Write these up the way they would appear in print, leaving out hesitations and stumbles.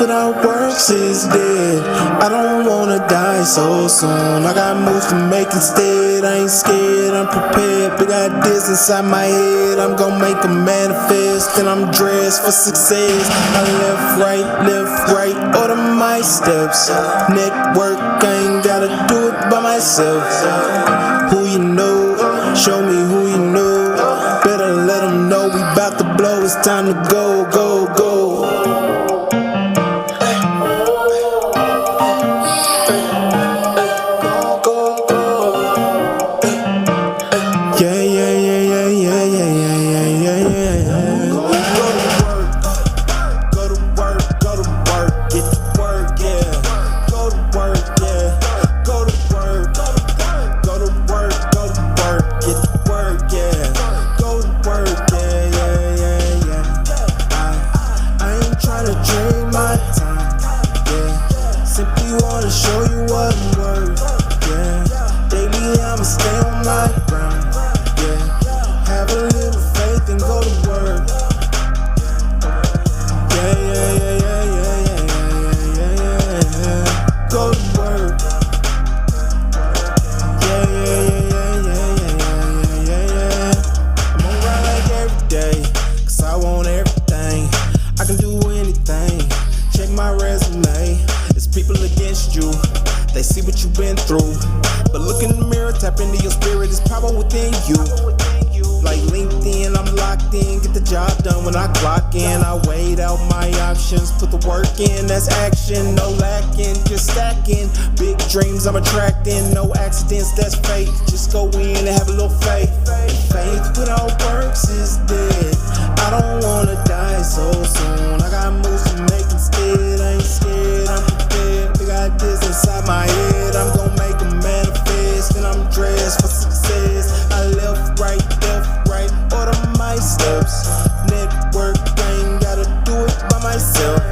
without works is dead. I don't wanna die so soon. I got moves to make instead. I ain't scared, I'm prepared. Big ideas inside my head. I'm gonna make them manifest. And I'm dressed for success. I left, right, order my steps. Network, I ain't gotta do it by myself. Who you know, show me who you know. Better let them know we bout to blow. It's time to go, go, go. That's action, no lacking, just stacking. Big dreams I'm attracting, no accidents, that's fate. Just go in and have a little faith. Faith without works is dead. I don't wanna die so soon. I got moves to make instead. I ain't scared, I'm prepared. Big ideas inside my head. I'm gonna make them manifest. And I'm dressed for success. I left, right, order my steps. Network, I ain't gotta do it by myself.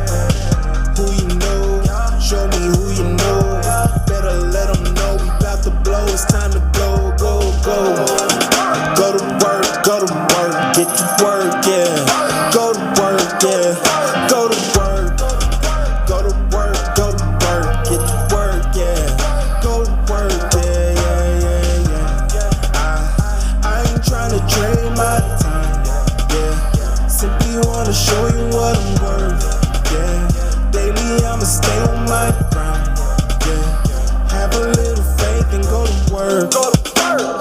Who you know, show me who you know. Better let them know we bout to blow. It's time to go, go, go. Go to work, get to work, yeah. Go to work, yeah. Go to work, get to work, yeah. Go to work, yeah. I ain't tryna trade my time, yeah. Simply wanna show you what I'm worth, yeah. Daily I'ma stay on my grind, yeah. Have a little faith and go to work. Go to work.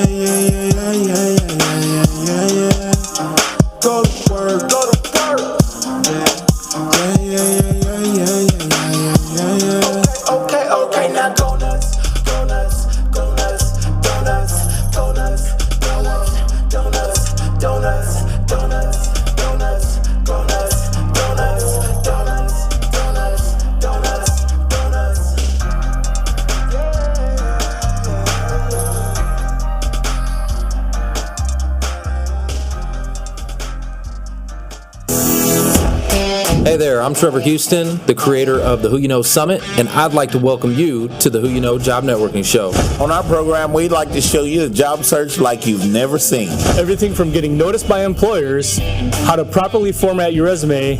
Yeah. Go to work. Go to work. Yeah. Okay. Now go nuts. Hey there, I'm Trevor Houston, the creator of the Who You Know Summit, and I'd like to welcome you to the Who You Know Job Networking Show. On our program, we'd like to show you a job search like you've never seen. Everything from getting noticed by employers, how to properly format your resume,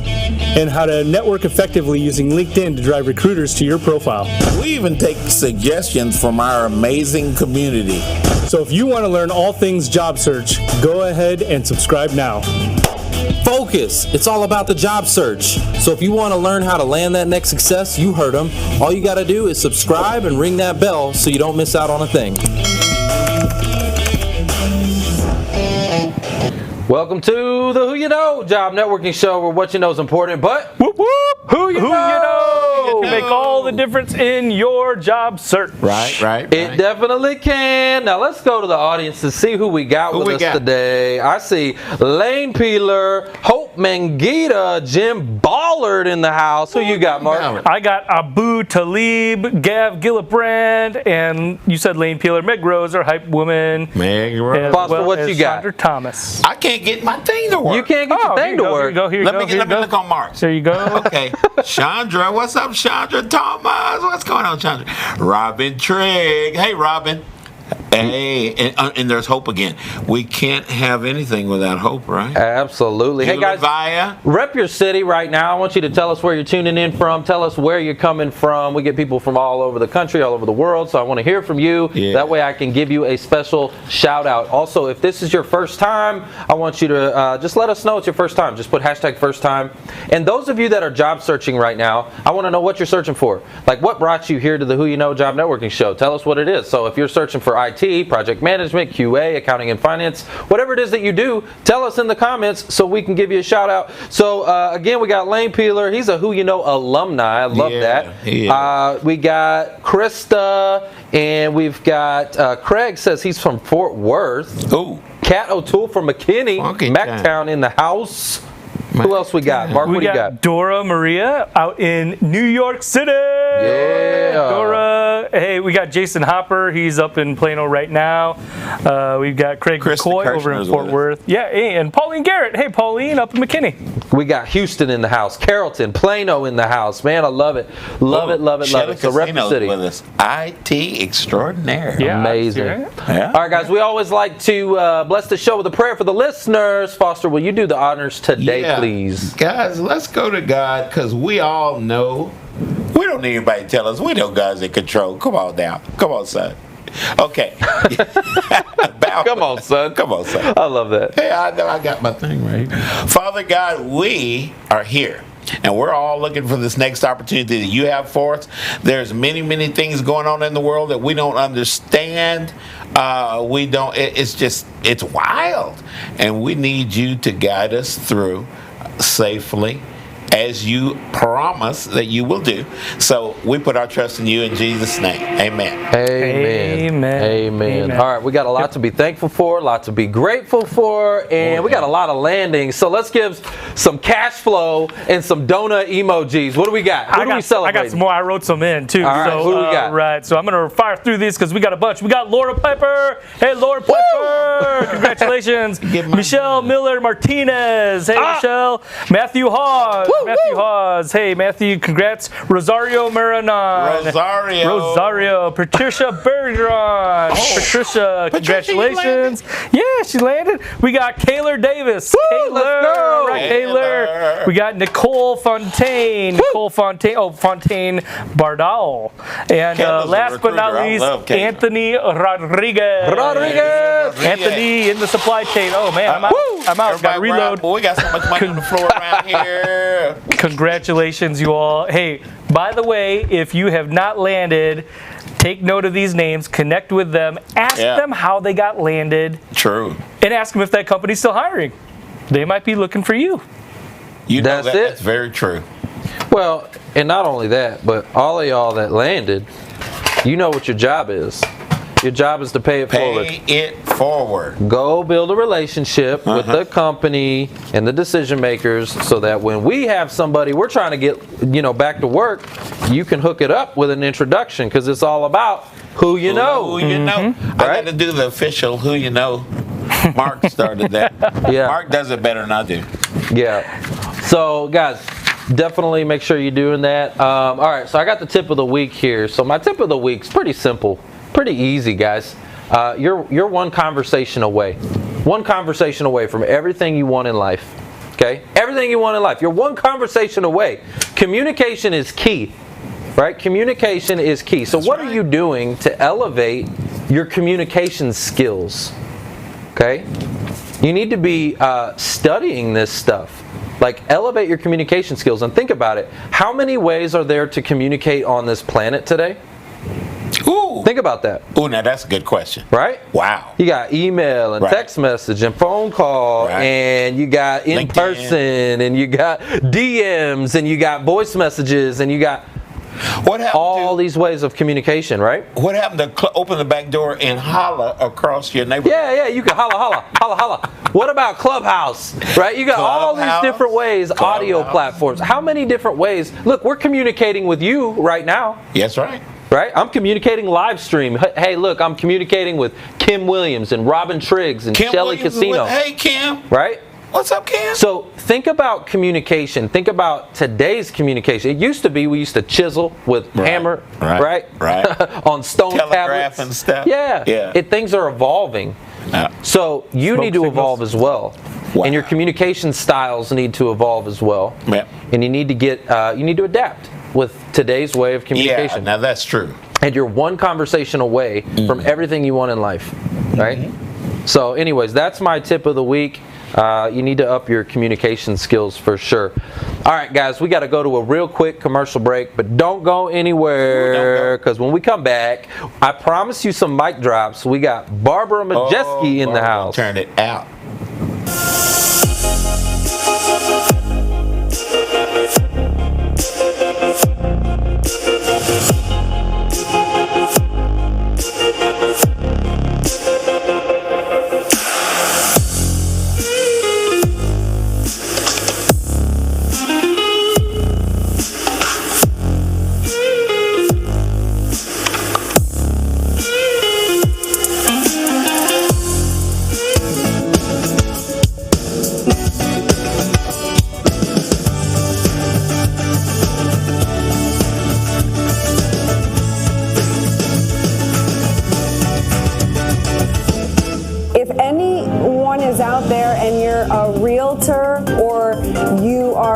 and how to network effectively using LinkedIn to drive recruiters to your profile. We even take suggestions from our amazing community. So if you want to learn all things job search, go ahead and subscribe now. Focus! It's all about the job search. So if you want to learn how to land that next success, you heard them. All you got to do is subscribe and ring that bell so you don't miss out on a thing. Welcome to the Who You Know Job Networking Show, where what you know is important, but whoop, whoop. Who you know can make all the difference in your job search. Right. It definitely can. Now let's go to the audience to see who we got with us today. I see Lane Peeler, Hope Mangita, Jim Ballard in the house. Who you got, Mark? I got Abu Talib, Gav Gillibrand, and you said Lane Peeler, Meg Rose, our hype woman. Meg Rose. Foster, what you got? Chandra Thomas. I can't get my thing to work. You can't get your thing to work. Let me look on Mark's. There you go. Okay. Chandra, what's up, Chandra Thomas? What's going on, Chandra? Robin Trigg. Hey, Robin. Hey, and there's hope again. We can't have anything without hope, right? Absolutely. Hey guys, rep your city right now. I want you to tell us where you're tuning in from. Tell us where you're coming from. We get people from all over the country, all over the world, so I want to hear from you. Yeah. That way I can give you a special shout out. Also, if this is your first time, I want you to just let us know it's your first time. Just put hashtag first time. And those of you that are job searching right now, I want to know what you're searching for. Like, what brought you here to the Who You Know Job Networking Show? Tell us what it is. So if you're searching for IT, project management, QA, accounting and finance, whatever it is that you do, tell us in the comments so we can give you a shout out. So again, we got Lane Peeler. He's a Who You Know alumni. I love that. Yeah. We got Krista, and we've got Craig says he's from Fort Worth. Ooh. Kat O'Toole from McKinney, Mactown in the house. Who else we got? Mark, what do you got? Dora Maria out in New York City. Yeah. Dora. Hey, we got Jason Hopper. He's up in Plano right now. We've got Craig McCoy over in Fort Worth. Yeah, and Pauline Garrett. Hey, Pauline up in McKinney. We got Houston in the house. Carrollton, Plano in the house. Man, I love it. Love it. So rep the city. With us. IT extraordinaire. Yeah, amazing. Yeah. All right, guys, we always like to bless the show with a prayer for the listeners. Foster, will you do the honors today, please? Guys, let's go to God, because we all know. We don't need anybody to tell us. We know God's in control. Come on now. Come on, son. Okay. Come on, son. Come on, son. I love that. Hey, I know I got my thing right. Father God, we are here. And we're all looking for this next opportunity that you have for us. There's many things going on in the world that we don't understand. It's wild. And we need you to guide us through safely, as you promise that you will do. So we put our trust in you in Jesus' name. Amen. Amen. All right, we got a lot to be thankful for, a lot to be grateful for, and we got a lot of landings. So let's give some cash flow and some donut emojis. What do we got? What do we celebrate? I got some more. I wrote some in too. All right, so, who do we got? Right, so I'm going to fire through these because we got a bunch. We got Laura Piper. Hey, Laura Piper. Congratulations. Michelle Miller Martinez. Hey, Michelle. Matthew Hawes. Matthew Hawes. Hey, Matthew, congrats. Rosario Maranon. Rosario. Patricia Bergeron. Patricia, congratulations. Yeah, she landed. We got Kaylor Davis. Kaylor. Right, Kaylor. We got Nicole Fontaine. Fontaine Bardal. And last but not least, Anthony Rodriguez. Anthony in the supply chain. Oh, man, I'm out. Got to reload. We got so much money on the floor around here. Congratulations, you all. Hey, by the way, if you have not landed, take note of these names, connect with them, ask them how they got landed. True. And ask them if that company's still hiring. They might be looking for you. That's very true. Well, and not only that, but all of y'all that landed, you know what your job is. Your job is to pay it forward. Pay it forward. Go build a relationship with the company and the decision makers so that when we have somebody we're trying to get, back to work, you can hook it up with an introduction, because it's all about who you know. Who you know. I got to do the official who you know. Mark started that. Yeah. Mark does it better than I do. Yeah. So, guys, definitely make sure you're doing that. All right, so I got the tip of the week here. So my tip of the week's pretty simple. Pretty easy, guys. You're one conversation away. One conversation away from everything you want in life. Okay? Everything you want in life. You're one conversation away. Communication is key. Right? Communication is key. So what are you doing to elevate your communication skills? Okay? You need to be studying this stuff. Like, elevate your communication skills. And think about it. How many ways are there to communicate on this planet today? Ooh. Think about that. Ooh, now that's a good question. Right? Wow. You got email and text message and phone call, and you got in person, and you got DMs, and you got voice messages, and you got all these ways of communication, right? What happened to open the back door and holler across your neighborhood? Yeah, you can holla. What about Clubhouse, right? You got all these different ways, audio platforms. How many different ways? Look, we're communicating with you right now. Yes, right. Right? I'm communicating live stream. Hey, look, I'm communicating with Kim Williams and Robin Triggs and Shelly Casino. Hey, Kim. Right? What's up, Ken? So think about communication. Think about today's communication. It used to be we used to chisel with hammer, right? On stone telegraph tablets and stuff. Yeah. Things are evolving. So you need to evolve as well. Wow. And your communication styles need to evolve as well. Yeah. And you need to adapt with today's way of communication. Yeah, now that's true. And you're one conversation away from everything you want in life, right? So anyways, that's my tip of the week. You need to up your communication skills for sure. All right, guys, we got to go to a real quick commercial break, but don't go anywhere, because when we come back, I promise you some mic drops. We got Barbara Majeski in the house. Turn it out.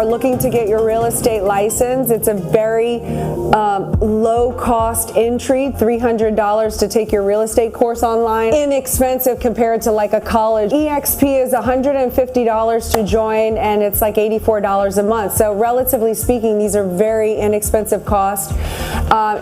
Looking to get your real estate license. It's a very low-cost entry, $300 to take your real estate course online. Inexpensive compared to like a college. EXP is $150 to join, and it's like $84 a month. So relatively speaking, these are very inexpensive costs.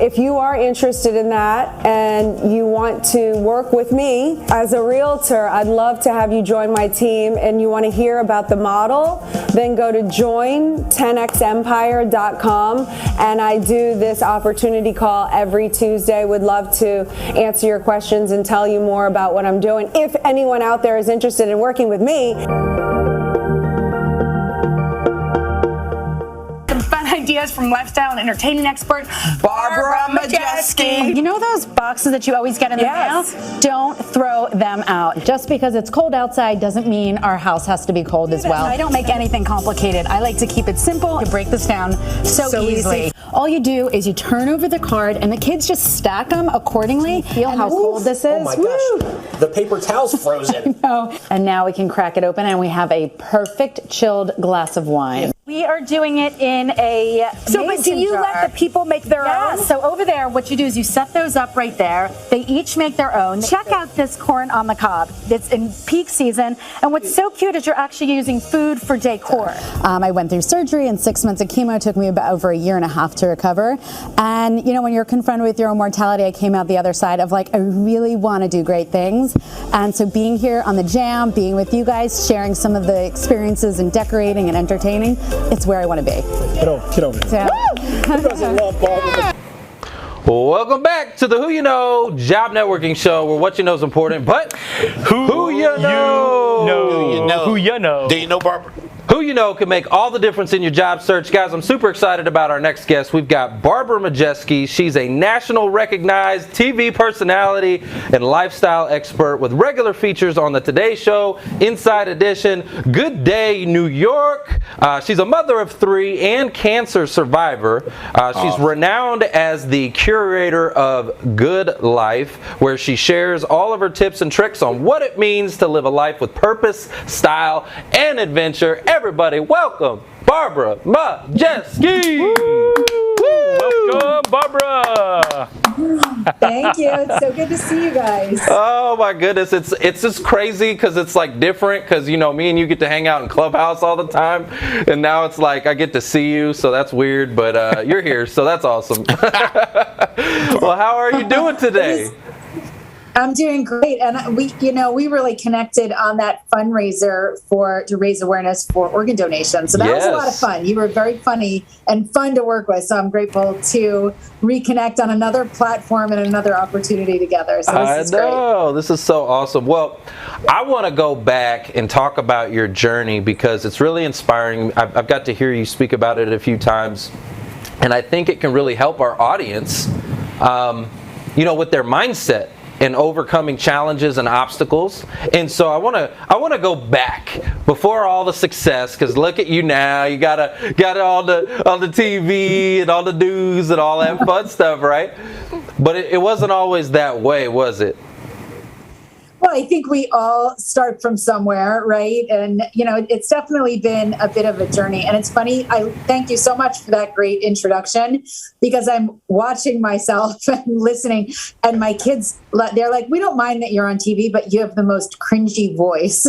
If you are interested in that and you want to work with me as a realtor, I'd love to have you join my team, and you want to hear about the model, then go to join10xempire.com, and I do this opportunity call every Tuesday. Would love to answer your questions and tell you more about what I'm doing. If anyone out there is interested in working with me. Ideas from lifestyle and entertainment expert Barbara Majeski. You know those boxes that you always get in the mail? Don't throw them out. Just because it's cold outside doesn't mean our house has to be cold as well. I don't make anything complicated. I like to keep it simple. To break this down so easily. All you do is you turn over the card and the kids just stack them accordingly. Feel how cold this is. Oh my gosh, the paper towel's frozen. And now we can crack it open and we have a perfect chilled glass of wine. We are doing it in a but do you let the people make their own? So over there, what you do is you set those up right there. They each make their own. Check out this corn on the cob. It's in peak season. And what's so cute is you're actually using food for decor. I went through surgery and 6 months of chemo. It took me about over a year and a half to recover. And, you know, when you're confronted with your own mortality, I came out the other side of like, I really want to do great things. And so being here on the Jam, being with you guys, sharing some of the experiences and decorating and entertaining, it's where I want to be. Get over here. Welcome back to the Who You Know Job Networking Show, where what you know is important, but who you know. Who you know. Do you know Barbara? Who you know can make all the difference in your job search. Guys, I'm super excited about our next guest. We've got Barbara Majeski. She's a national recognized TV personality and lifestyle expert with regular features on the Today Show, Inside Edition, Good Day New York. She's a mother of 3 and cancer survivor. She's renowned as the curator of Good Life, where she shares all of her tips and tricks on what it means to live a life with purpose, style, and adventure. Everybody, welcome Barbara Majeski. Welcome, Barbara. Thank you. It's so good to see you guys. Oh my goodness, it's just crazy because it's like different because you know me and you get to hang out in Clubhouse all the time, and now it's like I get to see you, so that's weird. But you're here, so that's awesome. Well, how are you doing today? I'm doing great, and we really connected on that fundraiser to raise awareness for organ donation. So that was a lot of fun. You were very funny and fun to work with. So I'm grateful to reconnect on another platform and another opportunity together. So this is great. This is so awesome. Well, I want to go back and talk about your journey because it's really inspiring. I've got to hear you speak about it a few times, and I think it can really help our audience, with their mindset. and overcoming challenges and obstacles. And so I want to go back before all the success, because look at you now. You got all the TV and all the news and all that fun stuff, right? But it wasn't always that way, was it? Well, I think we all start from somewhere, right? And, it's definitely been a bit of a journey. And it's funny, I thank you so much for that great introduction, because I'm watching myself and listening, and my kids, they're like, we don't mind that you're on TV, but you have the most cringy voice.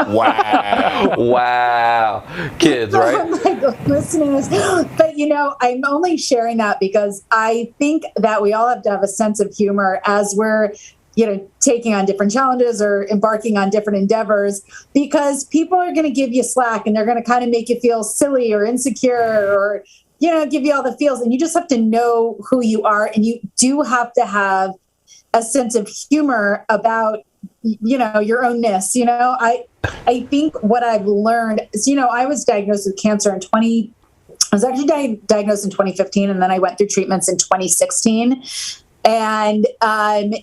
Wow. Wow. Kids, right? I'm like listening to this. But, I'm only sharing that because I think that we all have to have a sense of humor as we're taking on different challenges or embarking on different endeavors, because people are going to give you slack and they're going to kind of make you feel silly or insecure or, give you all the feels. And you just have to know who you are. And you do have to have a sense of humor about, your ownness. I think what I've learned is, I was diagnosed with cancer I was actually diagnosed in 2015, and then I went through treatments in 2016. And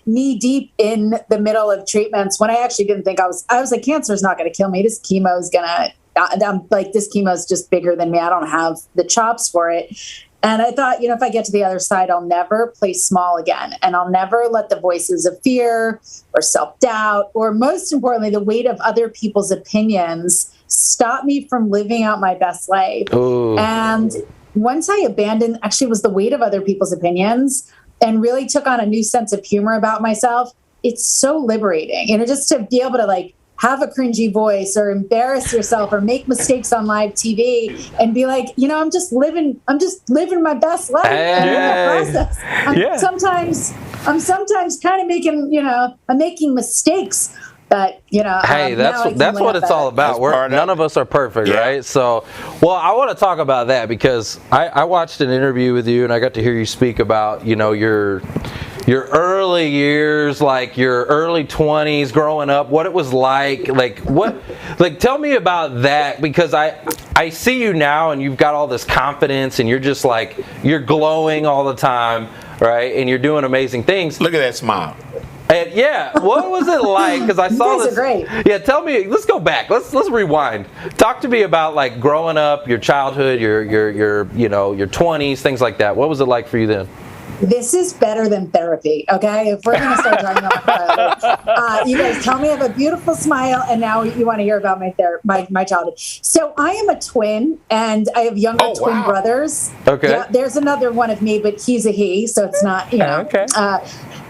knee deep in the middle of treatments, when I actually didn't think I was like, cancer is not going to kill me. This chemo is this chemo is just bigger than me. I don't have the chops for it. And I thought, if I get to the other side, I'll never play small again. And I'll never let the voices of fear or self-doubt, or most importantly, the weight of other people's opinions stop me from living out my best life. Ooh. And once I abandoned, actually, was the weight of other people's opinions, and really took on a new sense of humor about myself, it's so liberating. Just to be able to have a cringy voice or embarrass yourself or make mistakes on live TV and be like, I'm just living my best life. Hey. In the process. I'm sometimes kind of making, I'm making mistakes. But hey, that's what it's all about. None of us are perfect, right? So, well, I want to talk about that because I watched an interview with you and I got to hear you speak about your early years, like your early 20s, growing up, what it was like tell me about that, because I see you now and you've got all this confidence and you're just you're glowing all the time, right? And you're doing amazing things. Look at that smile. And what was it like? Because I saw this. You guys are great. Yeah, tell me. Let's go back. Let's rewind. Talk to me about growing up, your childhood, your 20s, things like that. What was it like for you then? This is better than therapy, okay? If we're going to start talking about you guys tell me I have a beautiful smile, and now you want to hear about my childhood. So I am a twin, and I have younger twin brothers. Okay. Yeah, there's another one of me, but he's a he, so it's not, Okay.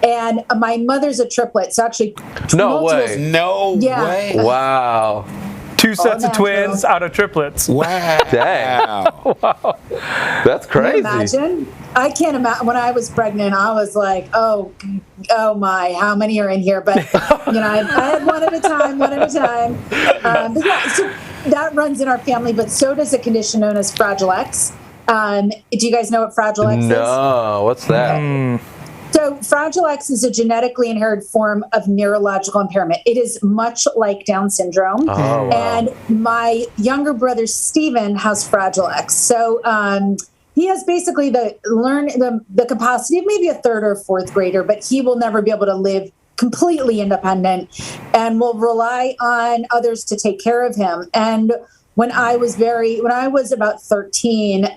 And my mother's a triplet, so actually... No way. No way. Wow. Two sets of twins out of triplets. Wow. Dang. Wow. That's crazy. Can you imagine? I can't imagine. When I was pregnant, I was like, oh my, how many are in here? But, I had one at a time. But so that runs in our family, but so does a condition known as Fragile X. Do you guys know what Fragile X is? No, what's that? So Fragile X is a genetically inherited form of neurological impairment. It is much like Down syndrome. Oh, wow. And my younger brother, Steven, has Fragile X. So he has basically the capacity of maybe a third or fourth grader, but he will never be able to live completely independent and will rely on others to take care of him. And when I was about 13,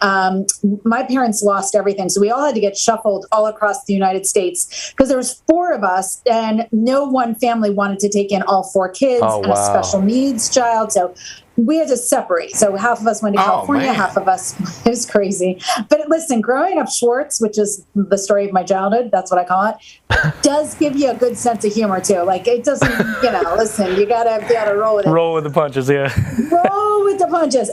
my parents lost everything. So we all had to get shuffled all across the United States because there was 4 of us and no one family wanted to take in all 4 kids and a special needs child. So we had to separate. So half of us went to California, half of us, it was crazy. But listen, growing up Schwartz, which is the story of my childhood, that's what I call it, does give you a good sense of humor too. It doesn't, listen, you gotta roll with it. Roll with the punches, yeah. Roll with the punches.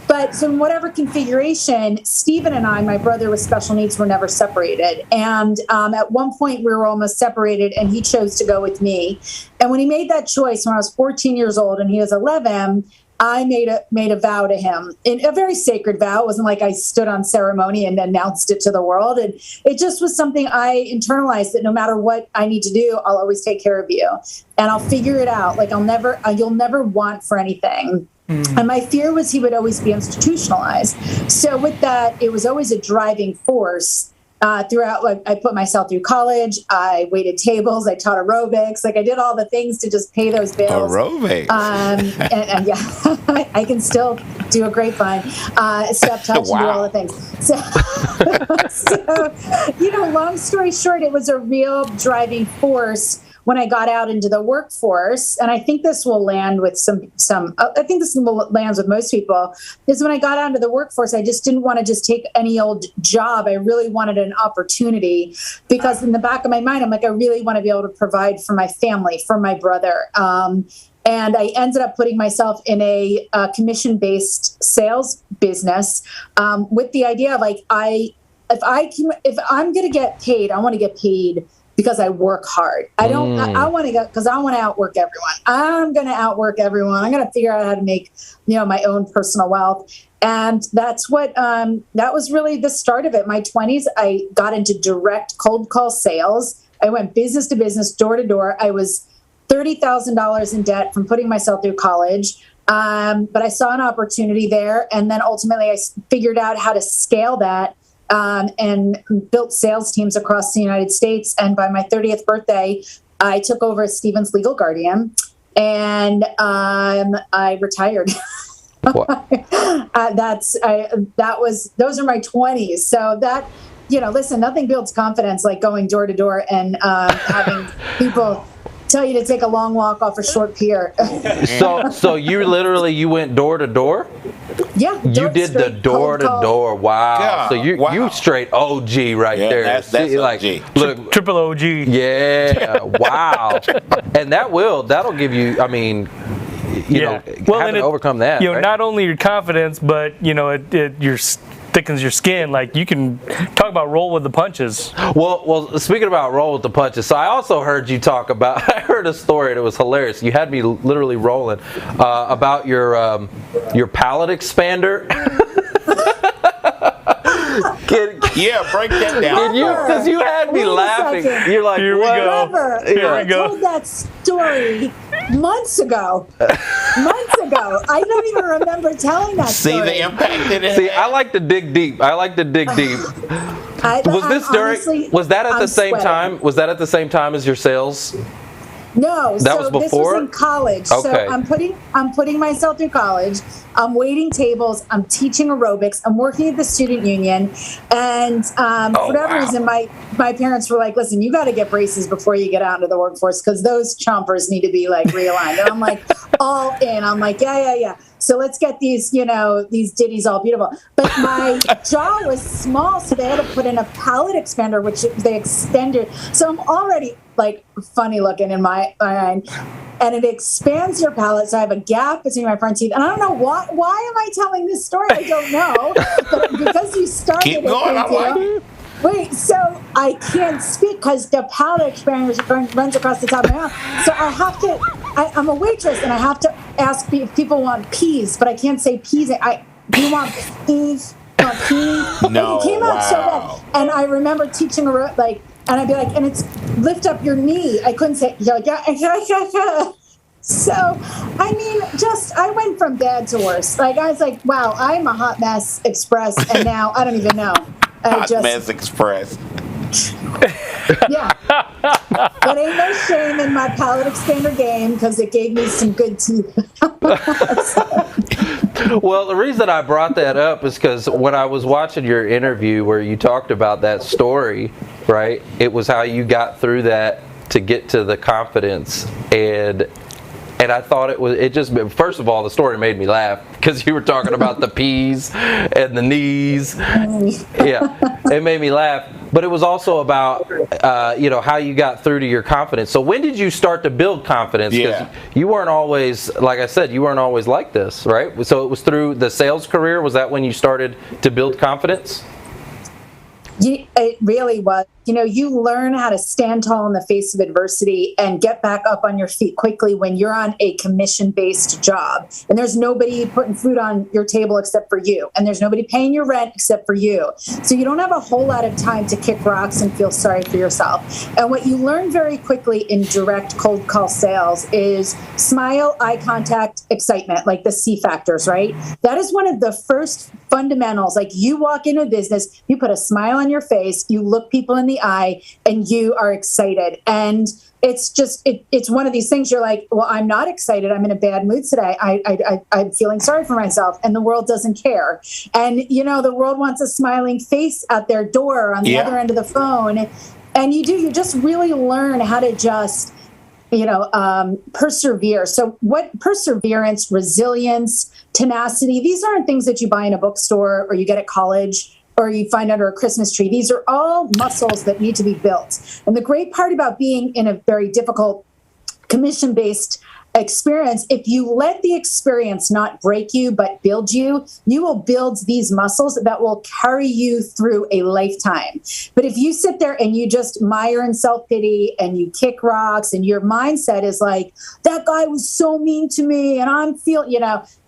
But so in whatever configuration, Stephen and I, my brother with special needs, were never separated. And at one point we were almost separated and he chose to go with me. And when he made that choice when I was 14 years old and he was 11, I made a vow to him, a very sacred vow. It wasn't like I stood on ceremony and announced it to the world. And it just was something I internalized, that no matter what I need to do, I'll always take care of you and I'll figure it out. You'll never want for anything. And my fear was he would always be institutionalized. So with that, it was always a driving force throughout, like, I put myself through college. I waited tables. I taught aerobics. Like, I did all the things to just pay those bills. Aerobics. And yeah, I can still do a grapevine, step, touch, and do all the things. So, long story short, it was a real driving force when I got out into the workforce, and I think this will land with I think this lands with most people, is when I got out into the workforce, I just didn't want to just take any old job. I really wanted an opportunity, because in the back of my mind, I'm like, I really want to be able to provide for my family, for my brother. And I ended up putting myself in a commission-based sales business with the idea of, like, if I'm going to get paid, I want to get paid because I work hard. I want to go because I want to outwork everyone. I'm going to outwork everyone. I'm going to figure out how to make, my own personal wealth. And that's what, that was really the start of it. My 20s, I got into direct cold call sales. I went business to business, door to door. I was $30,000 in debt from putting myself through college. But I saw an opportunity there. And then ultimately I figured out how to scale that. And built sales teams across the United States. And by my 30th birthday, I took over as Stephen's legal guardian, and I retired. Those are my 20s. So that, listen, nothing builds confidence like going door to door and having people tell you to take a long walk off a short pier. So you went door to door? Yeah. You did the door to door. Wow. Yeah, So you straight OG right there. That's like, OG. Look, triple OG. Yeah. Wow. And that'll give you, having to overcome that. Right? Not only your confidence, but it thickens your skin. Like, you can talk about roll with the punches. Well, speaking about roll with the punches, so I also heard you talk about, I heard a story that was hilarious. You had me literally rolling about your palate expander. Break that down. Because you had me laughing. You're like, here we go. I told that story months ago. I don't even remember telling that story. See the impact it has. See, I like to dig deep. Was that at the same time? Was that at the same time as your sales? No, that was before? This was in college. Okay. So I'm putting myself through college. I'm waiting tables. I'm teaching aerobics. I'm working at the student union, and for whatever reason, my parents were like, "Listen, you got to get braces before you get out into the workforce because those chompers need to be like realigned." And I'm like, all in. I'm like, yeah. So let's get these ditties all beautiful. But my jaw was small, so they had to put in a palate expander, which they extended. So I'm already like funny looking in my mind. And it expands your palate, so I have a gap between my front teeth. And I don't know why am I telling this story? I don't know. But because you started Keep going, Wait, so I can't speak because the palate expander runs across the top of my mouth. So I have to, I'm a waitress and I have to ask if people want peas, but I can't say peas. Do you want peas? You want peas? No, it came out so bad. And I remember teaching and I'd be like, and it's lift up your knee. I couldn't say, yeah. So, I went from bad to worse. Like, I was like, wow, I'm a hot mess express, and now I don't even know. Hot mess express. Yeah. But ain't no shame in my palate expander game because it gave me some good teeth. Well, the reason I brought that up is because when I was watching your interview where you talked about that story, right, it was how you got through that to get to the confidence. And I thought first of all, the story made me laugh because you were talking about the peas and the knees. Yeah, it made me laugh. But it was also about, how you got through to your confidence. So when did you start to build confidence? Because you weren't always, like I said, you weren't always like this, right? So it was through the sales career. Was that when you started to build confidence? It really was. you learn how to stand tall in the face of adversity and get back up on your feet quickly when you're on a commission-based job and there's nobody putting food on your table except for you, and there's nobody paying your rent except for you. So you don't have a whole lot of time to kick rocks and feel sorry for yourself. And what you learn very quickly in direct cold call sales is smile, eye contact, excitement, like the C factors, right? That is one of the first fundamentals. Like, you walk into a business, you put a smile on your face, you look people in the eye, and you are excited. And it's just, it's one of these things you're like, well, I'm not excited. I'm in a bad mood today. I'm feeling sorry for myself, and the world doesn't care. And, the world wants a smiling face at their door on the other end of the phone. And you just really learn how to just, persevere. So what perseverance, resilience, tenacity, these aren't things that you buy in a bookstore or you get at college or you find under a Christmas tree. These are all muscles that need to be built. And the great part about being in a very difficult commission-based experience, if you let the experience not break you but build you, you will build these muscles that will carry you through a lifetime. But if you sit there and you just mire in self-pity and you kick rocks and your mindset is like, that guy was so mean to me and I'm feeling,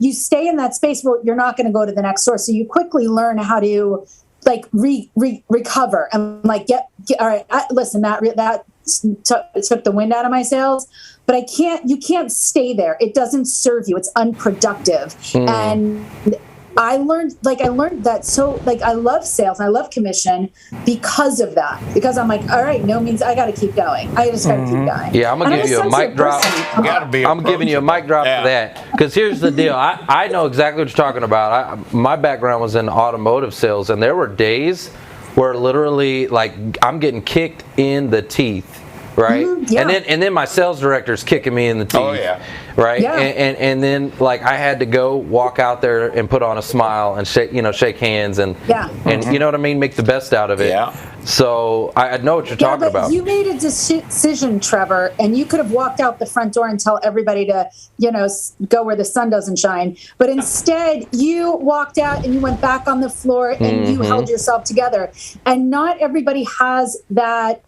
you stay in that space, well, you're not going to go to the next source. So you quickly learn how to recover and get all right. Listen, that took the wind out of my sails, but you can't stay there. It doesn't serve you. It's unproductive. And I learned that. So I love sales. I love commission because of that, because I'm like, all right, no means I got to keep going. I just got to keep going. Yeah. I'm going to give you a mic drop. I'm giving you a mic drop for that. Because here's the deal. I know exactly what you're talking about. My background was in automotive sales, and there were days where literally I'm getting kicked in the teeth. Right. Yeah. And then my sales director's kicking me in the teeth. Oh, yeah. Right. Yeah. And then I had to go walk out there and put on a smile and shake hands and you know what I mean, make the best out of it. Yeah. So I know what you're talking about. You made a decision, Trevor, and you could have walked out the front door and tell everybody to, go where the sun doesn't shine. But instead, you walked out and you went back on the floor and you held yourself together. And not everybody has that.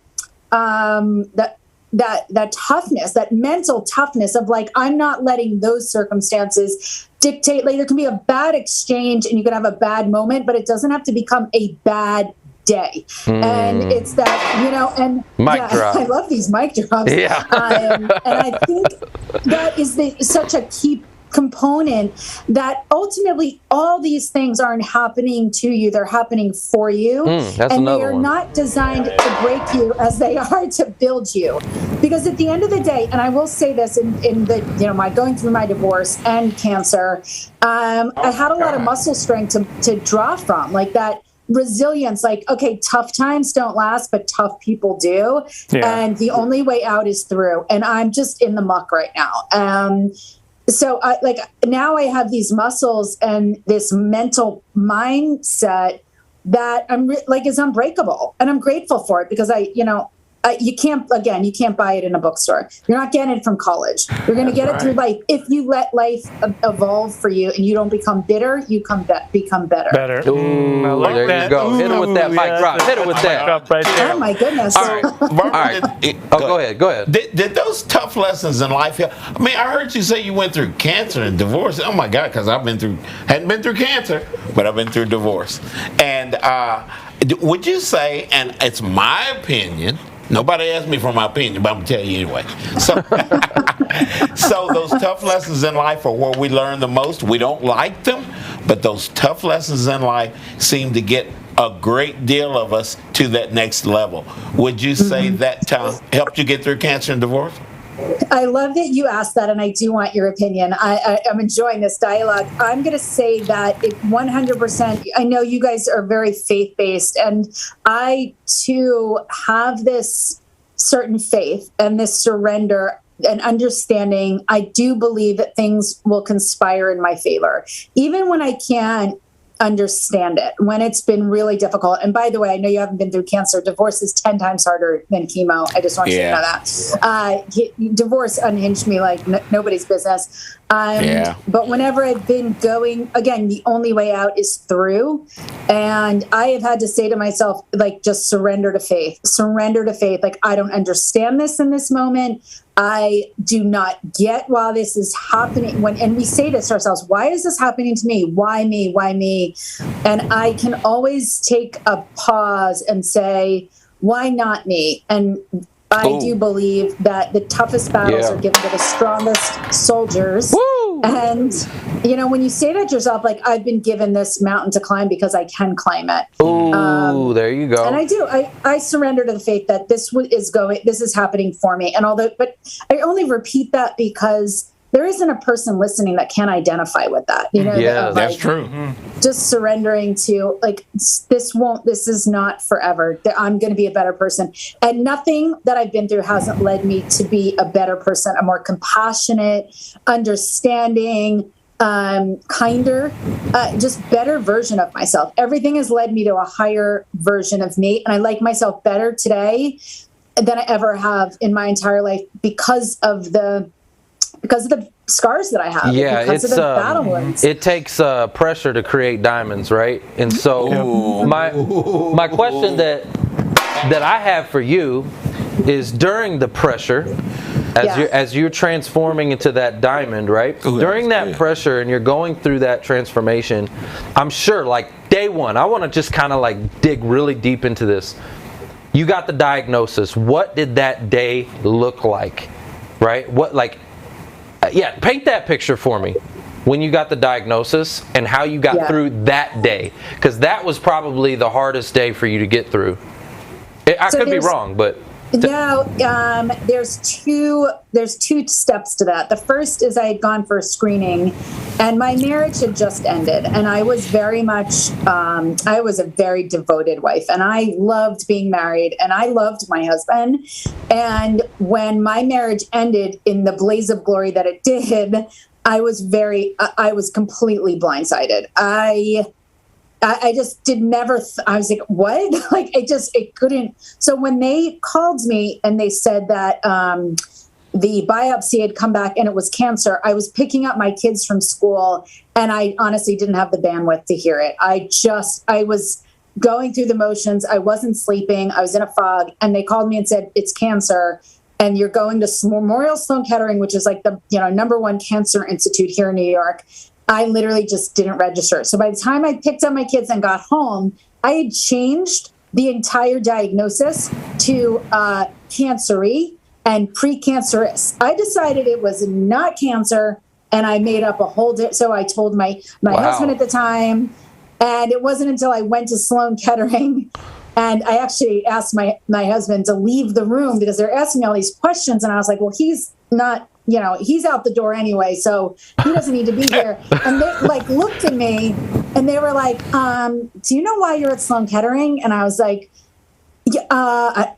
That toughness, that mental toughness of I'm not letting those circumstances dictate. There can be a bad exchange and you can have a bad moment, but it doesn't have to become a bad day. And it's that, and mic drop. I love these mic drops. Yeah. And I think that is such a key component, that ultimately all these things aren't happening to you, they're happening for you. And they are not designed to break you as they are to build you. Because at the end of the day, and I will say this in the my going through my divorce and cancer, I had a lot of muscle strength to draw from, that resilience, okay, tough times don't last, but tough people do. And the only way out is through. And I'm just in the muck right now. So now I have these muscles and this mental mindset that is unbreakable, and I'm grateful for it, because you can't buy it in a bookstore. You're not getting it from college. You're going to get it through life. If you let life evolve for you and you don't become bitter, you become better. Ooh, I like there that. you go. Hit it with that mic drop. Hit it with that. Right there. Oh my goodness. All right. Go ahead. Did those tough lessons in life help? I mean, I heard you say you went through cancer and divorce. Oh my God, because hadn't been through cancer, but I've been through divorce. And would you say, and it's my opinion, nobody asked me for my opinion, but I'm going to tell you anyway. So those tough lessons in life are where we learn the most. We don't like them, but those tough lessons in life seem to get a great deal of us to that next level. Would you say that helped you get through cancer and divorce? I love that you asked that, and I do want your opinion. I'm enjoying this dialogue. I'm going to say that 100%, I know you guys are very faith-based, and I, too, have this certain faith and this surrender and understanding. I do believe that things will conspire in my favor, even when I can't understand it, when it's been really difficult. And by the way, I know you haven't been through cancer. Divorce is 10 times harder than chemo. I just want you to know that. Divorce unhinged me like nobody's business. But whenever I've been going, again, the only way out is through. And I have had to say to myself, like, just surrender to faith. Surrender to faith. Like, I don't understand this in this moment. I do not get why this is happening. And we say this to ourselves, why is this happening to me? Why me? Why me? And I can always take a pause and say, why not me? And I do believe that the toughest battles are given to the strongest soldiers. Woo! And, you know, when you say that to yourself, like, I've been given this mountain to climb because I can climb it. Ooh, there you go. And I do. I surrender to the faith that this is happening for me. And but I only repeat that because there isn't a person listening that can identify with that. You know, that's true. Just surrendering to, like, this is not forever. I'm going to be a better person. And nothing that I've been through hasn't led me to be a better person, a more compassionate, understanding, kinder, just better version of myself. Everything has led me to a higher version of me. And I like myself better today than I ever have in my entire life because of the scars that I have. Yeah, because of the battle wounds. It takes pressure to create diamonds, right? And so my question that I have for you is, during the pressure, as you're transforming into that diamond, right? During that pressure and you're going through that transformation, I'm sure, like, day one, I want to just kind of like dig really deep into this. You got the diagnosis. What did that day look like, right? Paint that picture for me when you got the diagnosis and how you got through that day, because that was probably the hardest day for you to get through. I could be wrong, but there's two steps to that. The first is I had gone for a screening, and my marriage had just ended, and I was very much I was a very devoted wife, and I loved being married, and I loved my husband. And when my marriage ended in the blaze of glory that it did, I was completely blindsided. I just I was like, what? Like, it couldn't. So when they called me and they said that the biopsy had come back and it was cancer, I was picking up my kids from school, and I honestly didn't have the bandwidth to hear it. I was going through the motions. I wasn't sleeping. I was in a fog, and they called me and said, it's cancer, and you're going to Memorial Sloan Kettering, which is like the #1 cancer institute here in New York. I literally just didn't register. So by the time I picked up my kids and got home, I had changed the entire diagnosis to cancer-y and precancerous. I decided it was not cancer, and I made up a whole so I told my husband at the time, and it wasn't until I went to Sloan Kettering and I actually asked my husband to leave the room because they're asking me all these questions, and I was like, well, he's not, he's out the door anyway, so he doesn't need to be here. And they looked at me and they were like, do you know why you're at Sloan Kettering? And I was like, I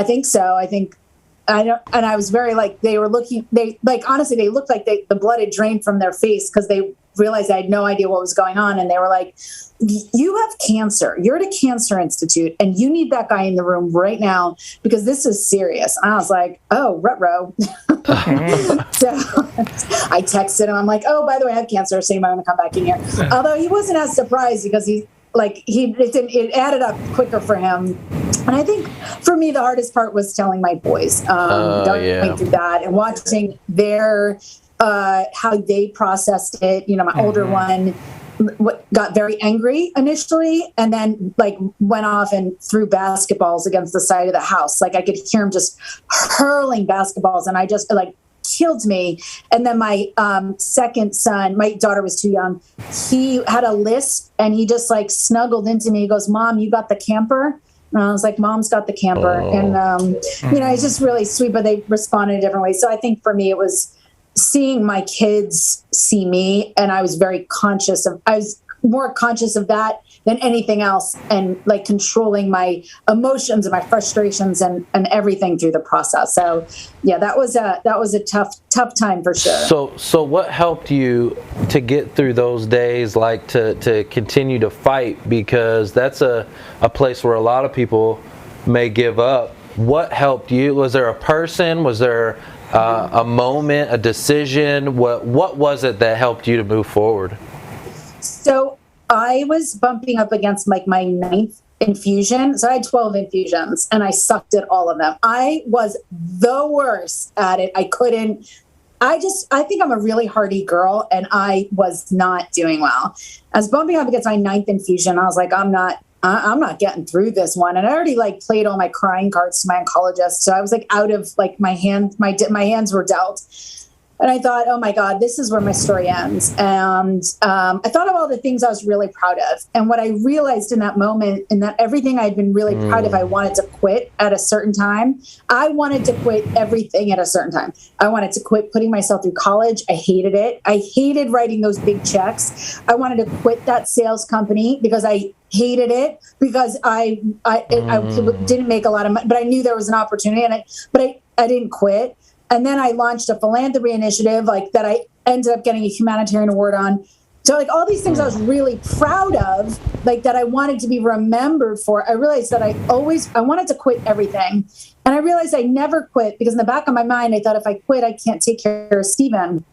think so. I don't, and I was very they were looking, honestly, they looked like the blood had drained from their face because they realized I had no idea what was going on. And they were like, you have cancer. You're at a cancer institute and you need that guy in the room right now because this is serious. And I was like, oh, ruh-roh. So I texted him. I'm like, oh, by the way, I have cancer, so you might want to come back in here. Although he wasn't as surprised because it added up quicker for him. And I think for me, the hardest part was telling my boys, going through that and watching their, how they processed it. My older one got very angry initially and then went off and threw basketballs against the side of the house. I could hear him just hurling basketballs, and I just killed me. And then my second son, my daughter was too young, he had a lisp and he just snuggled into me. He goes, Mom, you got the camper? And I was like, Mom's got the camper. And it's just really sweet, but they responded in different ways. So I think for me, it was seeing my kids see me, and I was more conscious of that than anything else, and controlling my emotions and my frustrations and everything through the process. So yeah, that was a tough time for sure. So what helped you to get through those days, to continue to fight? Because that's a place where a lot of people may give up. What helped you? Was there a person? Was there a moment, a decision? What was it that helped you to move forward? So I was bumping up against like my 9th infusion. So I had 12 infusions and I sucked at all of them. I was the worst at it. I think I'm a really hardy girl and I was not doing well. I was bumping up against my 9th infusion. I was like, I'm not getting through this one. And I already like played all my crying cards to my oncologist. So I was like out of like my hands were dealt. And I thought, oh my God, this is where my story ends. And I thought of all the things I was really proud of. And what I realized in that moment, and that everything I'd been really proud of, I wanted to quit at a certain time. I wanted to quit everything at a certain time. I wanted to quit putting myself through college. I hated it. I hated writing those big checks. I wanted to quit that sales company because I hated it, because I didn't make a lot of money, but I knew there was an opportunity, but I didn't quit. And then I launched a philanthropy initiative like that I ended up getting a humanitarian award on. So like all these things I was really proud of, like that I wanted to be remembered for. I realized that I wanted to quit everything. And I realized I never quit because in the back of my mind, I thought if I quit, I can't take care of Stephen.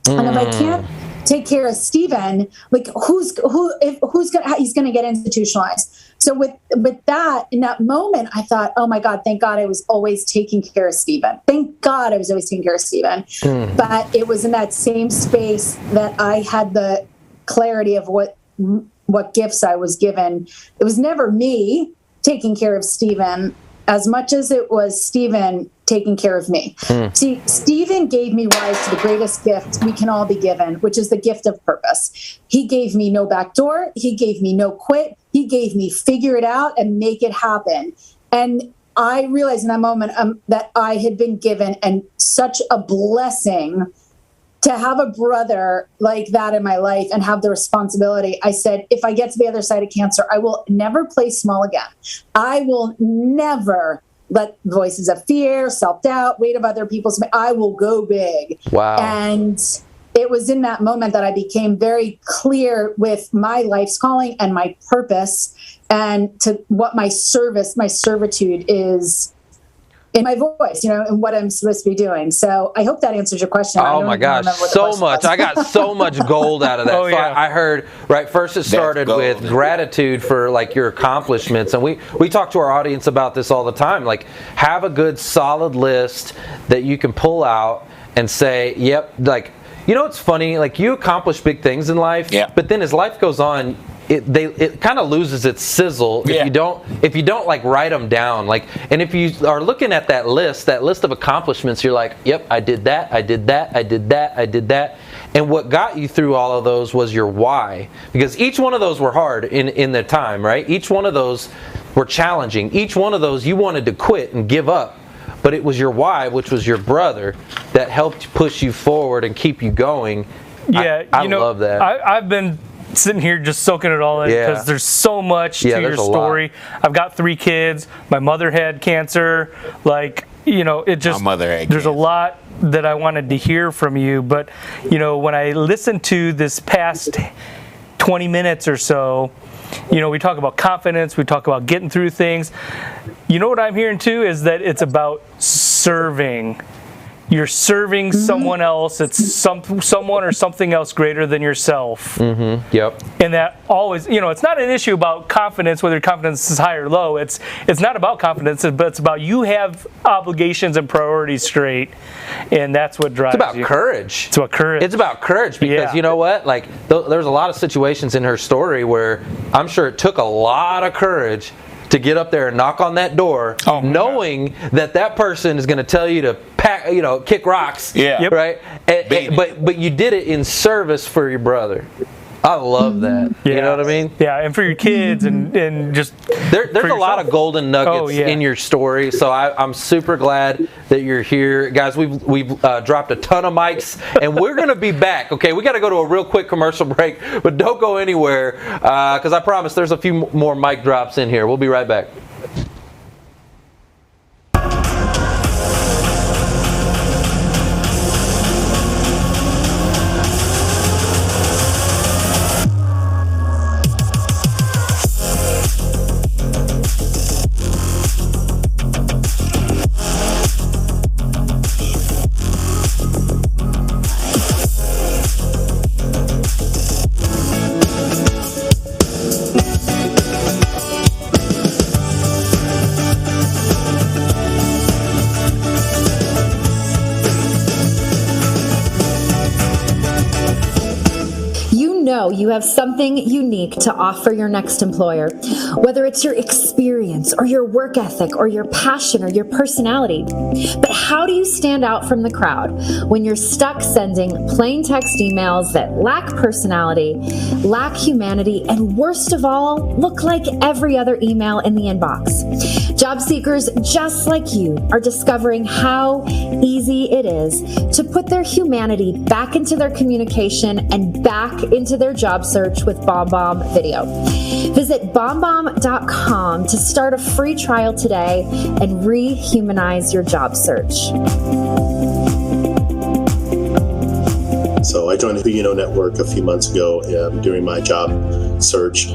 And if I can't take care of Stephen, like he's going to get institutionalized. So with that, in that moment, I thought, oh my God, thank God I was always taking care of Stephen. Thank God I was always taking care of Stephen. But it was in that same space that I had the clarity of what gifts I was given. It was never me taking care of Stephen as much as it was Stephen taking care of me. See, Stephen gave me rise to the greatest gift we can all be given, which is the gift of purpose. He gave me no backdoor. He gave me no quit. He gave me figure it out and make it happen. And I realized in that moment that I had been given and such a blessing to have a brother like that in my life and have the responsibility. I said, if I get to the other side of cancer, I will never play small again. I will never let voices of fear, self-doubt, weight of other people's, I will go big. Wow. And it was in that moment that I became very clear with my life's calling and my purpose and to what my servitude is in my voice, and what I'm supposed to be doing. So I hope that answers your question. Oh my gosh, so much. I got so much gold out of that. Oh, yeah. I heard, right, first it started with gratitude for like your accomplishments. And we talk to our audience about this all the time. Like, have a good solid list that you can pull out and say, yep, like, it's funny, like you accomplish big things in life, but then as life goes on, it kind of loses its sizzle if you don't like write them down. Like, and if you are looking at that list of accomplishments, you're like, yep, I did that, I did that, I did that, I did that. And what got you through all of those was your why, because each one of those were hard in the time, right? Each one of those were challenging. Each one of those you wanted to quit and give up, but it was your why, which was your brother, that helped push you forward and keep you going. Yeah, I love that. I've been sitting here just soaking it all in because there's so much to your story. I've got 3 kids. My mother had cancer. Like, it just, my mother had there's cancer. a lot that I wanted to hear from you. But, when I listened to this past 20 minutes or so, we talk about confidence, we talk about getting through things. What I'm hearing too is that it's about serving. You're serving someone else. It's someone or something else greater than yourself. Yep. And that always, it's not an issue about confidence, whether confidence is high or low. It's not about confidence, but it's about you have obligations and priorities straight, and that's what drives you. It's about courage. It's about courage. It's about courage because you know what? Like, there's a lot of situations in her story where I'm sure it took a lot of courage to get up there and knock on that door, knowing that person is going to tell you to pack, kick rocks, right? But you did it in service for your brother. I love that. Yeah. You know what I mean? Yeah, and for your kids and just there's a lot of golden nuggets in your story. So I'm super glad that you're here, guys. We've dropped a ton of mics, and we're gonna be back. Okay, we got to go to a real quick commercial break, but don't go anywhere because I promise there's a few more mic drops in here. We'll be right back. know you have something unique to offer your next employer, whether it's your experience or your work ethic or your passion or your personality. But how do you stand out from the crowd when you're stuck sending plain text emails that lack personality, lack humanity, and worst of all, look like every other email in the inbox? Job seekers just like you are discovering how easy it is to put their humanity back into their communication and back into their job search with BombBomb Video. Visit BombBomb.com to start a free trial today and rehumanize your job search. So I joined the 𝐒 Network a few months ago during my job search,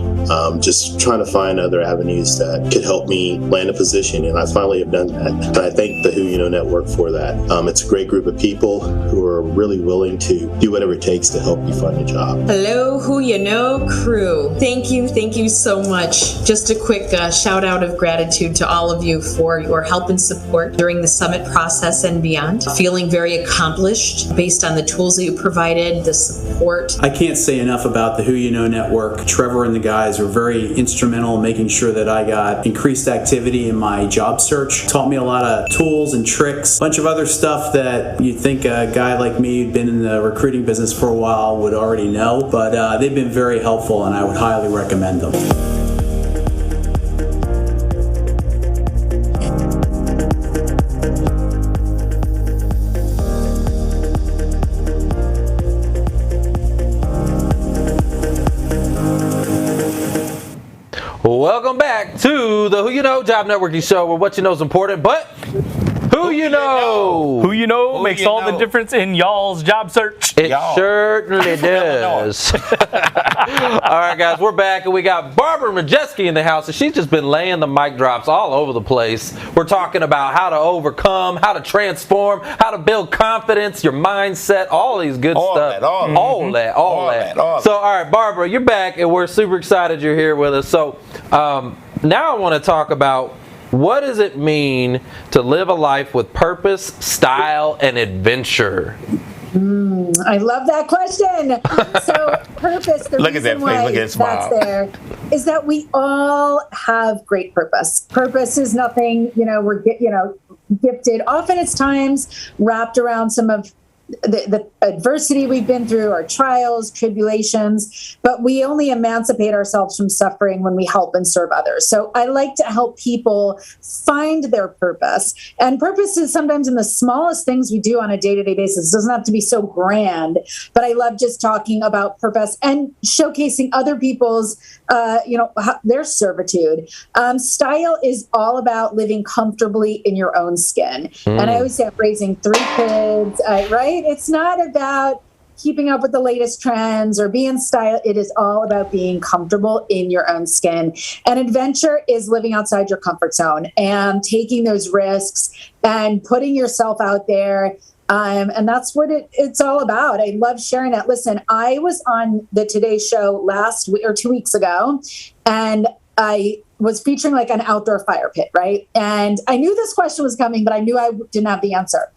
just trying to find other avenues that could help me land a position, and I finally have done that. And I thank the 𝐒 Network for that. It's a great group of people who are really willing to do whatever it takes to help you find a job. Hello, 𝐻𝐿 crew. Thank you so much. Just a quick shout out of gratitude to all of you for your help and support during the summit process and beyond. Feeling very accomplished based on the tools that you provided, the support. I can't say enough about the 𝐻𝐿 Network. Trevor and the guys were very instrumental in making sure that I got increased activity in my job search. Taught me a lot of tools and tricks, a bunch of other stuff that you'd think a guy like me who'd been in the recruiting business for a while would already know, but they've been very helpful and I would highly recommend them. Welcome back to the 𝐻𝐿 Job Networking Show, where what you know is important, but who you know? Who you know makes all the difference in y'all's job search. It certainly does. All right, guys, we're back, and we got Barbara Majeski in the house, and she's just been laying the mic drops all over the place. We're talking about how to overcome, how to transform, how to build confidence, your mindset, all these good stuff. All that. So, all right, Barbara, you're back, and we're super excited you're here with us. So, now I want to talk about, what does it mean to live a life with purpose, style, and adventure? I love that question. So purpose, the Look at that reason face, why look at that smile. that's there is that we all have great purpose. Purpose is nothing, we're gifted. Often it's times wrapped around some of the adversity we've been through, our trials, tribulations, but we only emancipate ourselves from suffering when we help and serve others. So I like to help people find their purpose. And purpose is sometimes in the smallest things we do on a day-to-day basis. It doesn't have to be so grand, but I love just talking about purpose and showcasing other people's, their servitude. Style is all about living comfortably in your own skin. And I always say I'm raising 3 kids, right? It's not about keeping up with the latest trends or being style. It is all about being comfortable in your own skin. And adventure is living outside your comfort zone and taking those risks and putting yourself out there. And that's what it's all about. I love sharing that. Listen, I was on the Today Show last week or 2 weeks ago, and I was featuring like an outdoor fire pit, right? And I knew this question was coming, but I knew I didn't have the answer.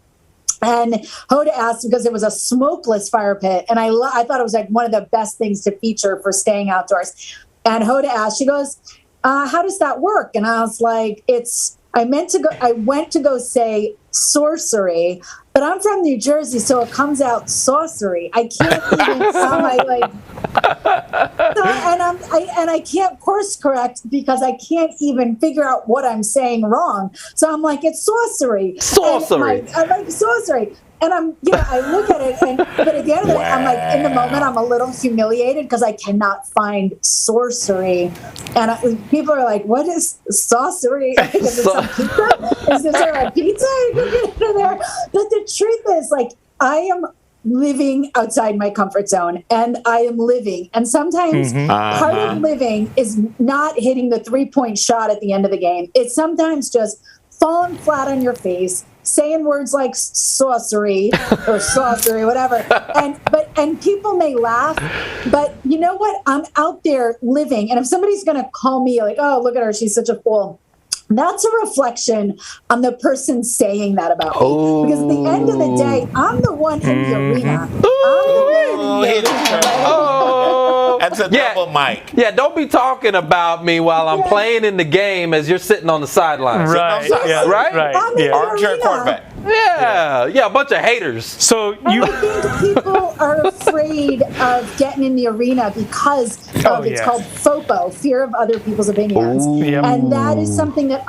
And Hoda asked, because it was a smokeless fire pit, and I thought it was like one of the best things to feature for staying outdoors. And Hoda asked, she goes, how does that work? And I was like, I went to go say sorcery, but I'm from New Jersey, so it comes out saucery. I can't even sound and I can't course correct because I can't even figure out what I'm saying wrong. So I'm like, it's sorcery. I like sorcery. And I look at it, but at the end of it, I'm like, in the moment, I'm a little humiliated because I cannot find sorcery. And people are like, what is sorcery? Is it some pizza? Is there a pizza you can get in there? But the truth is, like, I am living outside my comfort zone, and I am living. And sometimes part of living is not hitting the 3-point shot at the end of the game. It's sometimes just falling flat on your face, saying words like sorcery or sorcery, whatever. And people may laugh, but you know what? I'm out there living. And if somebody's going to call me like, oh, look at her, she's such a fool, that's a reflection on the person saying that about me. Because at the end of the day, I'm the one in the arena. I'm the one in the arena. That's a double mic. Yeah, don't be talking about me while I'm playing in the game as you're sitting on the sidelines. Right. Yeah. Right? Armchair quarterback. Yeah, a bunch of haters. So I think people are afraid of getting in the arena because of it's called FOPO, fear of other people's opinions. And that is something that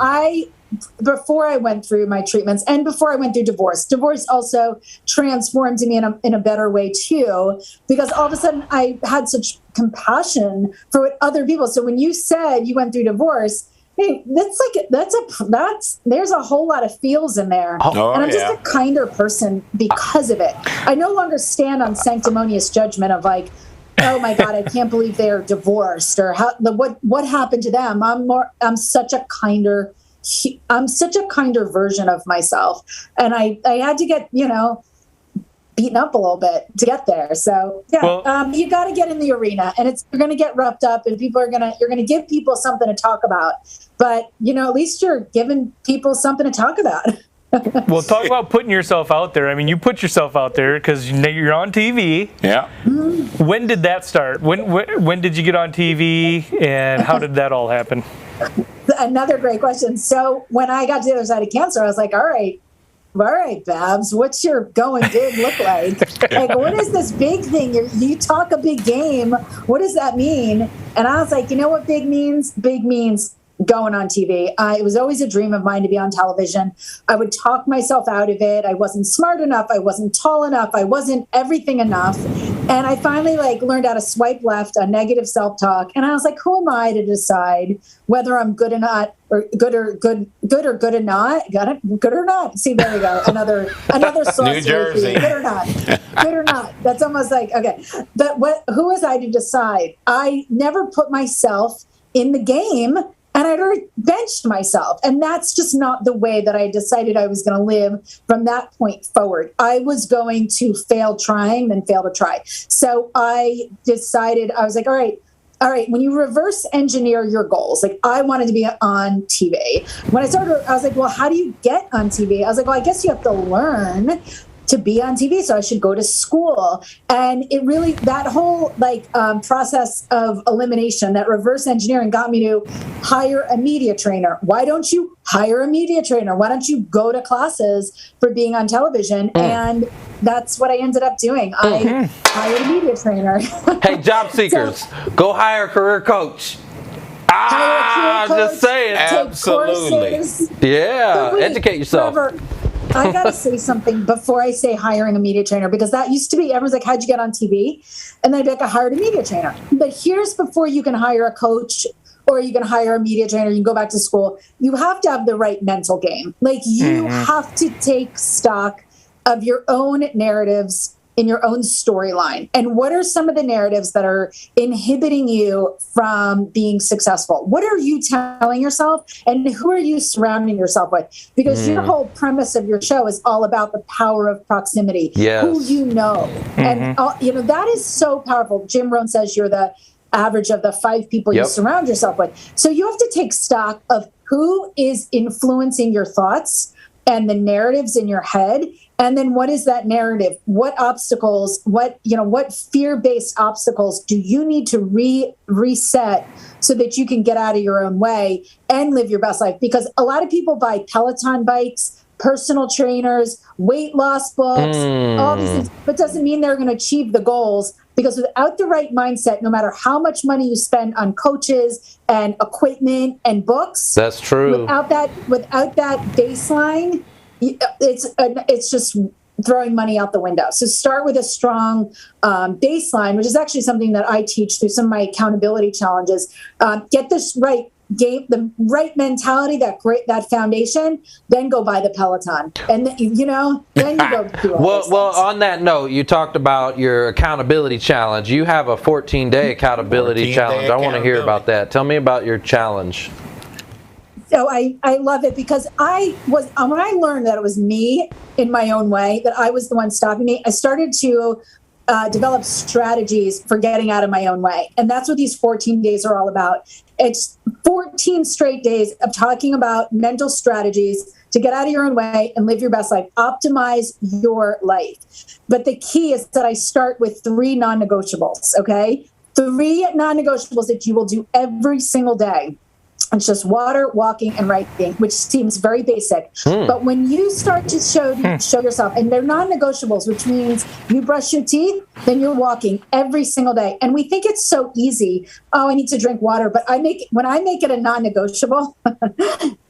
before I went through my treatments and before I went through divorce also transformed me in a better way too, because all of a sudden I had such compassion for what other people. So when you said you went through divorce, hey, there's a whole lot of feels in there. And I'm just a kinder person because of it. I no longer stand on sanctimonious judgment of like, oh my God, I can't believe they're divorced or what happened to them. I'm such a kinder version of myself. And I had to get, beaten up a little bit to get there. So you got to get in the arena, and you're going to get roughed up, and you're going to give people something to talk about. But, at least you're giving people something to talk about. Well, talk about putting yourself out there. I mean, you put yourself out there because you're on TV. Yeah. When did that start? When did you get on TV, and how did that all happen? Another great question. So when I got to the other side of cancer, I was like, all right, Babs, what's your going big look like? Like, what is this big thing? You talk a big game. What does that mean? And I was like, you know what big means? Big means going on TV. It was always a dream of mine to be on television. I would talk myself out of it. I wasn't smart enough. I wasn't tall enough. I wasn't everything enough. And I finally learned how to swipe left on negative self-talk. And I was like, who am I to decide whether I'm good or not, or good or not? Got it? Good or not? See, there we go. Another New Jersey. Good or not? Good or not? That's almost like, okay. But who was I to decide? I never put myself in the game. And I'd already benched myself. And that's just not the way that I decided I was going to live from that point forward. I was going to fail trying, then fail to try. So I decided, I was like, all right, when you reverse engineer your goals, like I wanted to be on TV. When I started, I was like, well, how do you get on TV? I was like, well, I guess you have to learn to be on TV, so I should go to school. And it really, that whole process of elimination, that reverse engineering got me to hire a media trainer. Why don't you hire a media trainer? Why don't you go to classes for being on television? And that's what I ended up doing. I hired a media trainer. Hey, job seekers, go hire a career coach. Just saying. Absolutely. Yeah, educate yourself. I got to say something before I say hiring a media trainer, because that used to be, everyone's like, how'd you get on TV? And then I'd be like, I hired a media trainer. But here's before you can hire a coach or you can hire a media trainer, you can go back to school. You have to have the right mental game. Like you have to take stock of your own narratives in your own storyline. And what are some of the narratives that are inhibiting you from being successful? What are you telling yourself? And who are you surrounding yourself with? Because your whole premise of your show is all about the power of proximity, who you know. And, that is so powerful. Jim Rohn says you're the average of the 5 people you surround yourself with. So you have to take stock of who is influencing your thoughts and the narratives in your head. And then what is that narrative? What obstacles, what fear-based obstacles do you need to reset so that you can get out of your own way and live your best life? Because a lot of people buy Peloton bikes, personal trainers, weight loss books, all these things, but doesn't mean they're going to achieve the goals. Because without the right mindset, no matter how much money you spend on coaches and equipment and books, that's true. Without that baseline, it's just throwing money out the window. So start with a strong baseline, which is actually something that I teach through some of my accountability challenges. Get this right. The right mentality, that foundation, then go buy the Peloton, and then you go do all well on that note, you talked about your accountability challenge. You have a 14-day accountability challenge. I want to hear about that. Tell me about your challenge. So I love it because when I learned that it was me in my own way, that I was the one stopping me, I started to develop strategies for getting out of my own way. And that's what these 14 days are all about. It's 14 straight days of talking about mental strategies to get out of your own way and live your best life. Optimize your life. But the key is that I start with 3 non-negotiables, okay? 3 non-negotiables that you will do every single day. It's just water, walking, and writing, which seems very basic. But when you start to show yourself, and they're non-negotiables, which means you brush your teeth, then you're walking every single day. And we think it's so easy. Oh, I need to drink water. But when I make it a non-negotiable,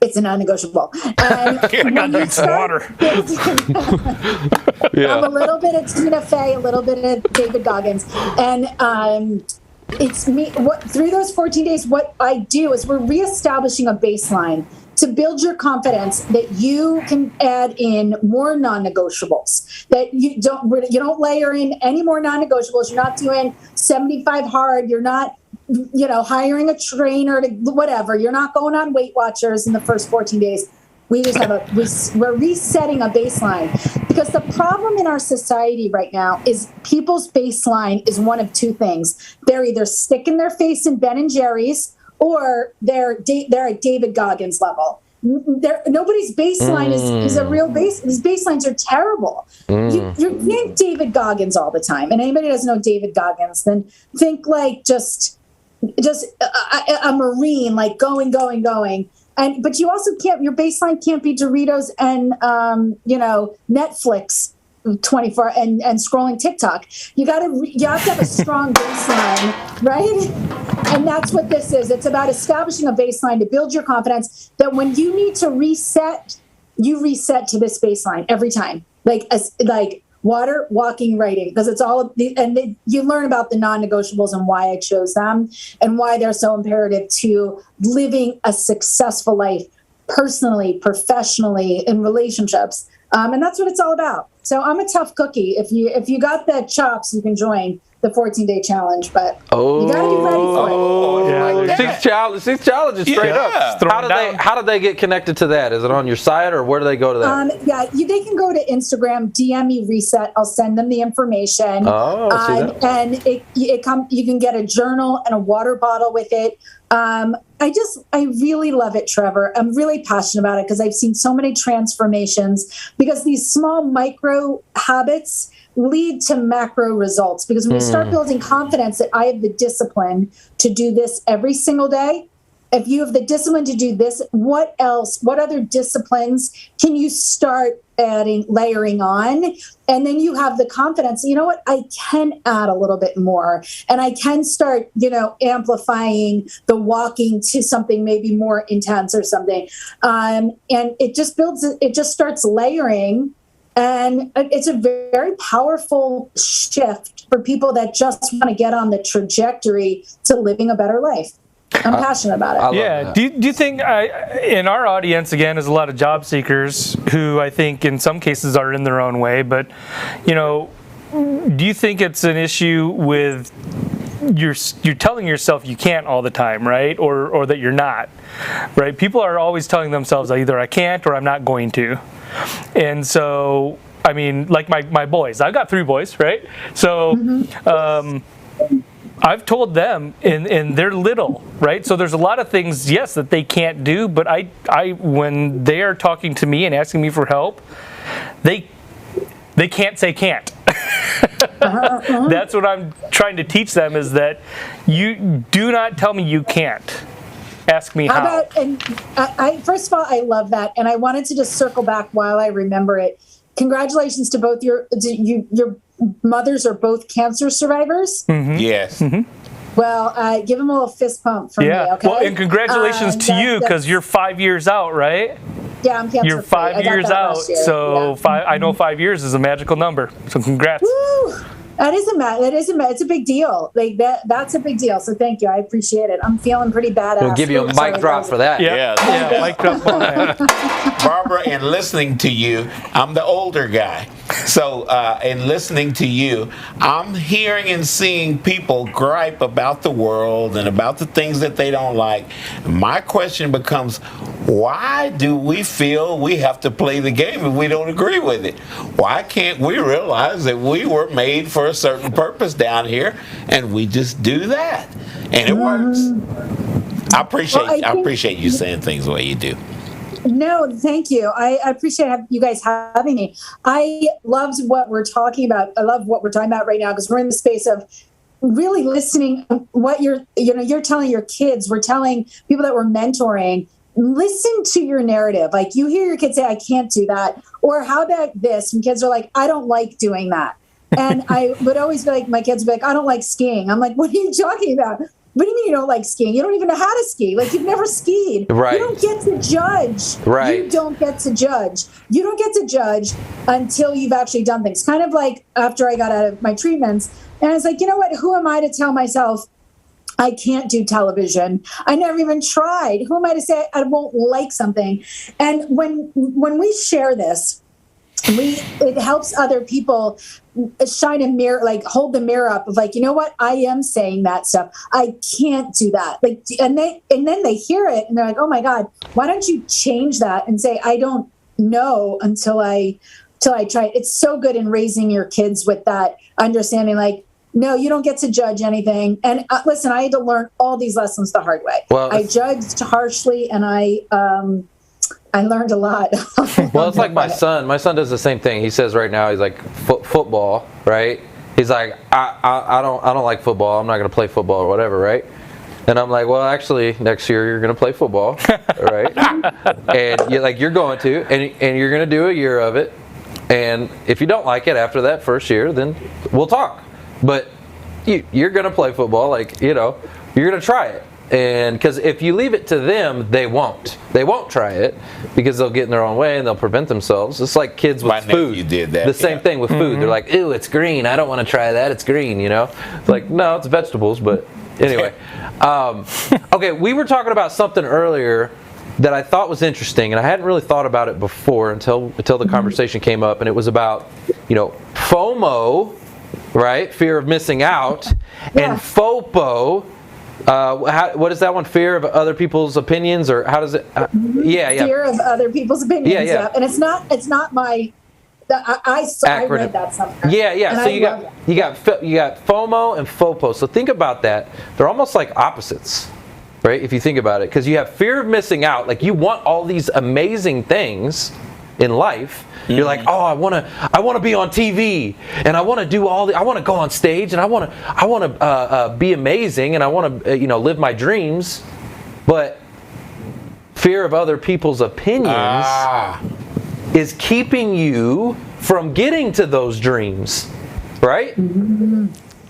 it's a non-negotiable. And I gotta drink some water. I'm a little bit of Tina Fey, a little bit of David Goggins. And it's me. Through those 14 days, what I do is we're reestablishing a baseline to build your confidence that you can add in more non-negotiables. That you don't layer in any more non-negotiables. You're not doing 75 hard. You're not, hiring a trainer to whatever. You're not going on Weight Watchers in the first 14 days. We just we're resetting a baseline, because the problem in our society right now is people's baseline is one of 2 things. They're either sticking their face in Ben and Jerry's, or they're at David Goggins level. Nobody's baseline is a real base. These baselines are terrible. You think David Goggins all the time, and anybody who doesn't know David Goggins, then think like just a Marine, like going. But you also can't. Your baseline can't be Doritos and Netflix 24 and scrolling TikTok. You have to have a strong baseline, right? And that's what this is. It's about establishing a baseline to build your confidence. That when you need to reset, you reset to this baseline every time. Like water, walking, writing, because it's all you learn about the non-negotiables and why I chose them and why they're so imperative to living a successful life personally, professionally, in relationships. And that's what it's all about. So I'm a tough cookie. If you got the chops, you can join the 14-day challenge, but you gotta be ready for it. 6 challenges straight up. How do they get connected to that? Is it on your site, or where do they go to that? They can go to Instagram, DM me Reset. I'll send them the information. And you can get a journal and a water bottle with it. I really love it, Trevor. I'm really passionate about it because I've seen so many transformations, because these small micro habits lead to macro results. Because when you start building confidence that I have the discipline to do this every single day, if you have the discipline to do this, what other disciplines can you start layering on? And then you have the confidence, you know what, I can add a little bit more, and I can start, amplifying the walking to something maybe more intense or something. And it just starts layering. And it's a very powerful shift for people that just want to get on the trajectory to living a better life. I'm passionate about it. Do you think in our audience, again, is a lot of job seekers who I think in some cases are in their own way, but, do you think it's an issue with you're telling yourself you can't all the time, right? Or that you're not, right? People are always telling themselves either I can't or I'm not going to. And so, I mean, like my boys, I've got 3 boys, right? So, I've told them, and they're little, right? So there's a lot of things, yes, that they can't do, but I when they are talking to me and asking me for help, they can't say can't. That's what I'm trying to teach them, is that you do not tell me you can't. Ask me how. First of all, I love that, and I wanted to just circle back while I remember it. Congratulations to both your mothers are both cancer survivors. Yes. Well, give them a little fist pump from me, okay? Well, and congratulations to you, because you're 5 years out, right? Yeah, I'm cancer-free. You're 5 years out, so I know 5 years is a magical number. So congrats. Woo! It's a big deal. Like that's a big deal. So thank you. I appreciate it. I'm feeling pretty badass. We'll give you a mic drop for that. Yeah, mic drop on that. Barbara, in listening to you, I'm the older guy. So in listening to you, I'm hearing and seeing people gripe about the world and about the things that they don't like. My question becomes, why do we feel we have to play the game if we don't agree with it? Why can't we realize that we were made for a certain purpose down here, and we just do that, and it works? I appreciate you saying things the way you do. No, thank you. I appreciate you guys having me. I loved what we're talking about. I love what we're talking about right now, because we're in the space of really listening what you're telling your kids, we're telling people that we're mentoring, listen to your narrative. Like, you hear your kids say, I can't do that. Or how about this? And kids are like, I don't like doing that. And I would always be like, my kids would be like, I don't like skiing. I'm like, what are you talking about? What do you mean you don't like skiing? You don't even know how to ski. Like, you've never skied. Right. You don't get to judge. Right. You don't get to judge. You don't get to judge until you've actually done things. Kind of like after I got out of my treatments. And I was like, you know what? Who am I to tell myself I can't do television? I never even tried. Who am I to say I won't like something? And when we share this, it helps other people shine a mirror, like hold the mirror up of like, you know what? I am saying that stuff. I can't do that. Like, and then they hear it and they're like, oh my God, why don't you change that and say, I don't know until I try it. It's so good in raising your kids with that understanding, like, no, you don't get to judge anything. And listen, I had to learn all these lessons the hard way. Well, I judged harshly, and I learned a lot. Well, it's like my son. My son does the same thing. He says right now, he's like football, right? He's like, I don't like football. I'm not going to play football or whatever, right? And I'm like, well, actually, next year you're going to play football, right? And you're going to, and you're going to do a year of it. And if you don't like it after that first year, then we'll talk. But you're going to play football, like, you're going to try it. And because if you leave it to them, they won't try it because they'll get in their own way and they'll prevent themselves. It's like kids with food. You did that. The same thing with food. They're like, ew, it's green. I don't want to try that. It's green, It's like, no, it's vegetables. But anyway. Okay, we were talking about something earlier that I thought was interesting, and I hadn't really thought about it before until the conversation came up, and it was about, FOMO, right? Fear of missing out, and FOPO. What is that one? Fear of other people's opinions, or how does it? Yeah. Fear of other people's opinions. Yeah. And it's not my. I read that somewhere. Yeah. So you got FOMO and FOPO. So think about that. They're almost like opposites, right? If you think about it, because you have fear of missing out. Like, you want all these amazing things in life. You're like, oh, I want to be on TV, and I want to do I want to go on stage, and I want to be amazing, and I want to live my dreams. But fear of other people's opinions is keeping you from getting to those dreams, right?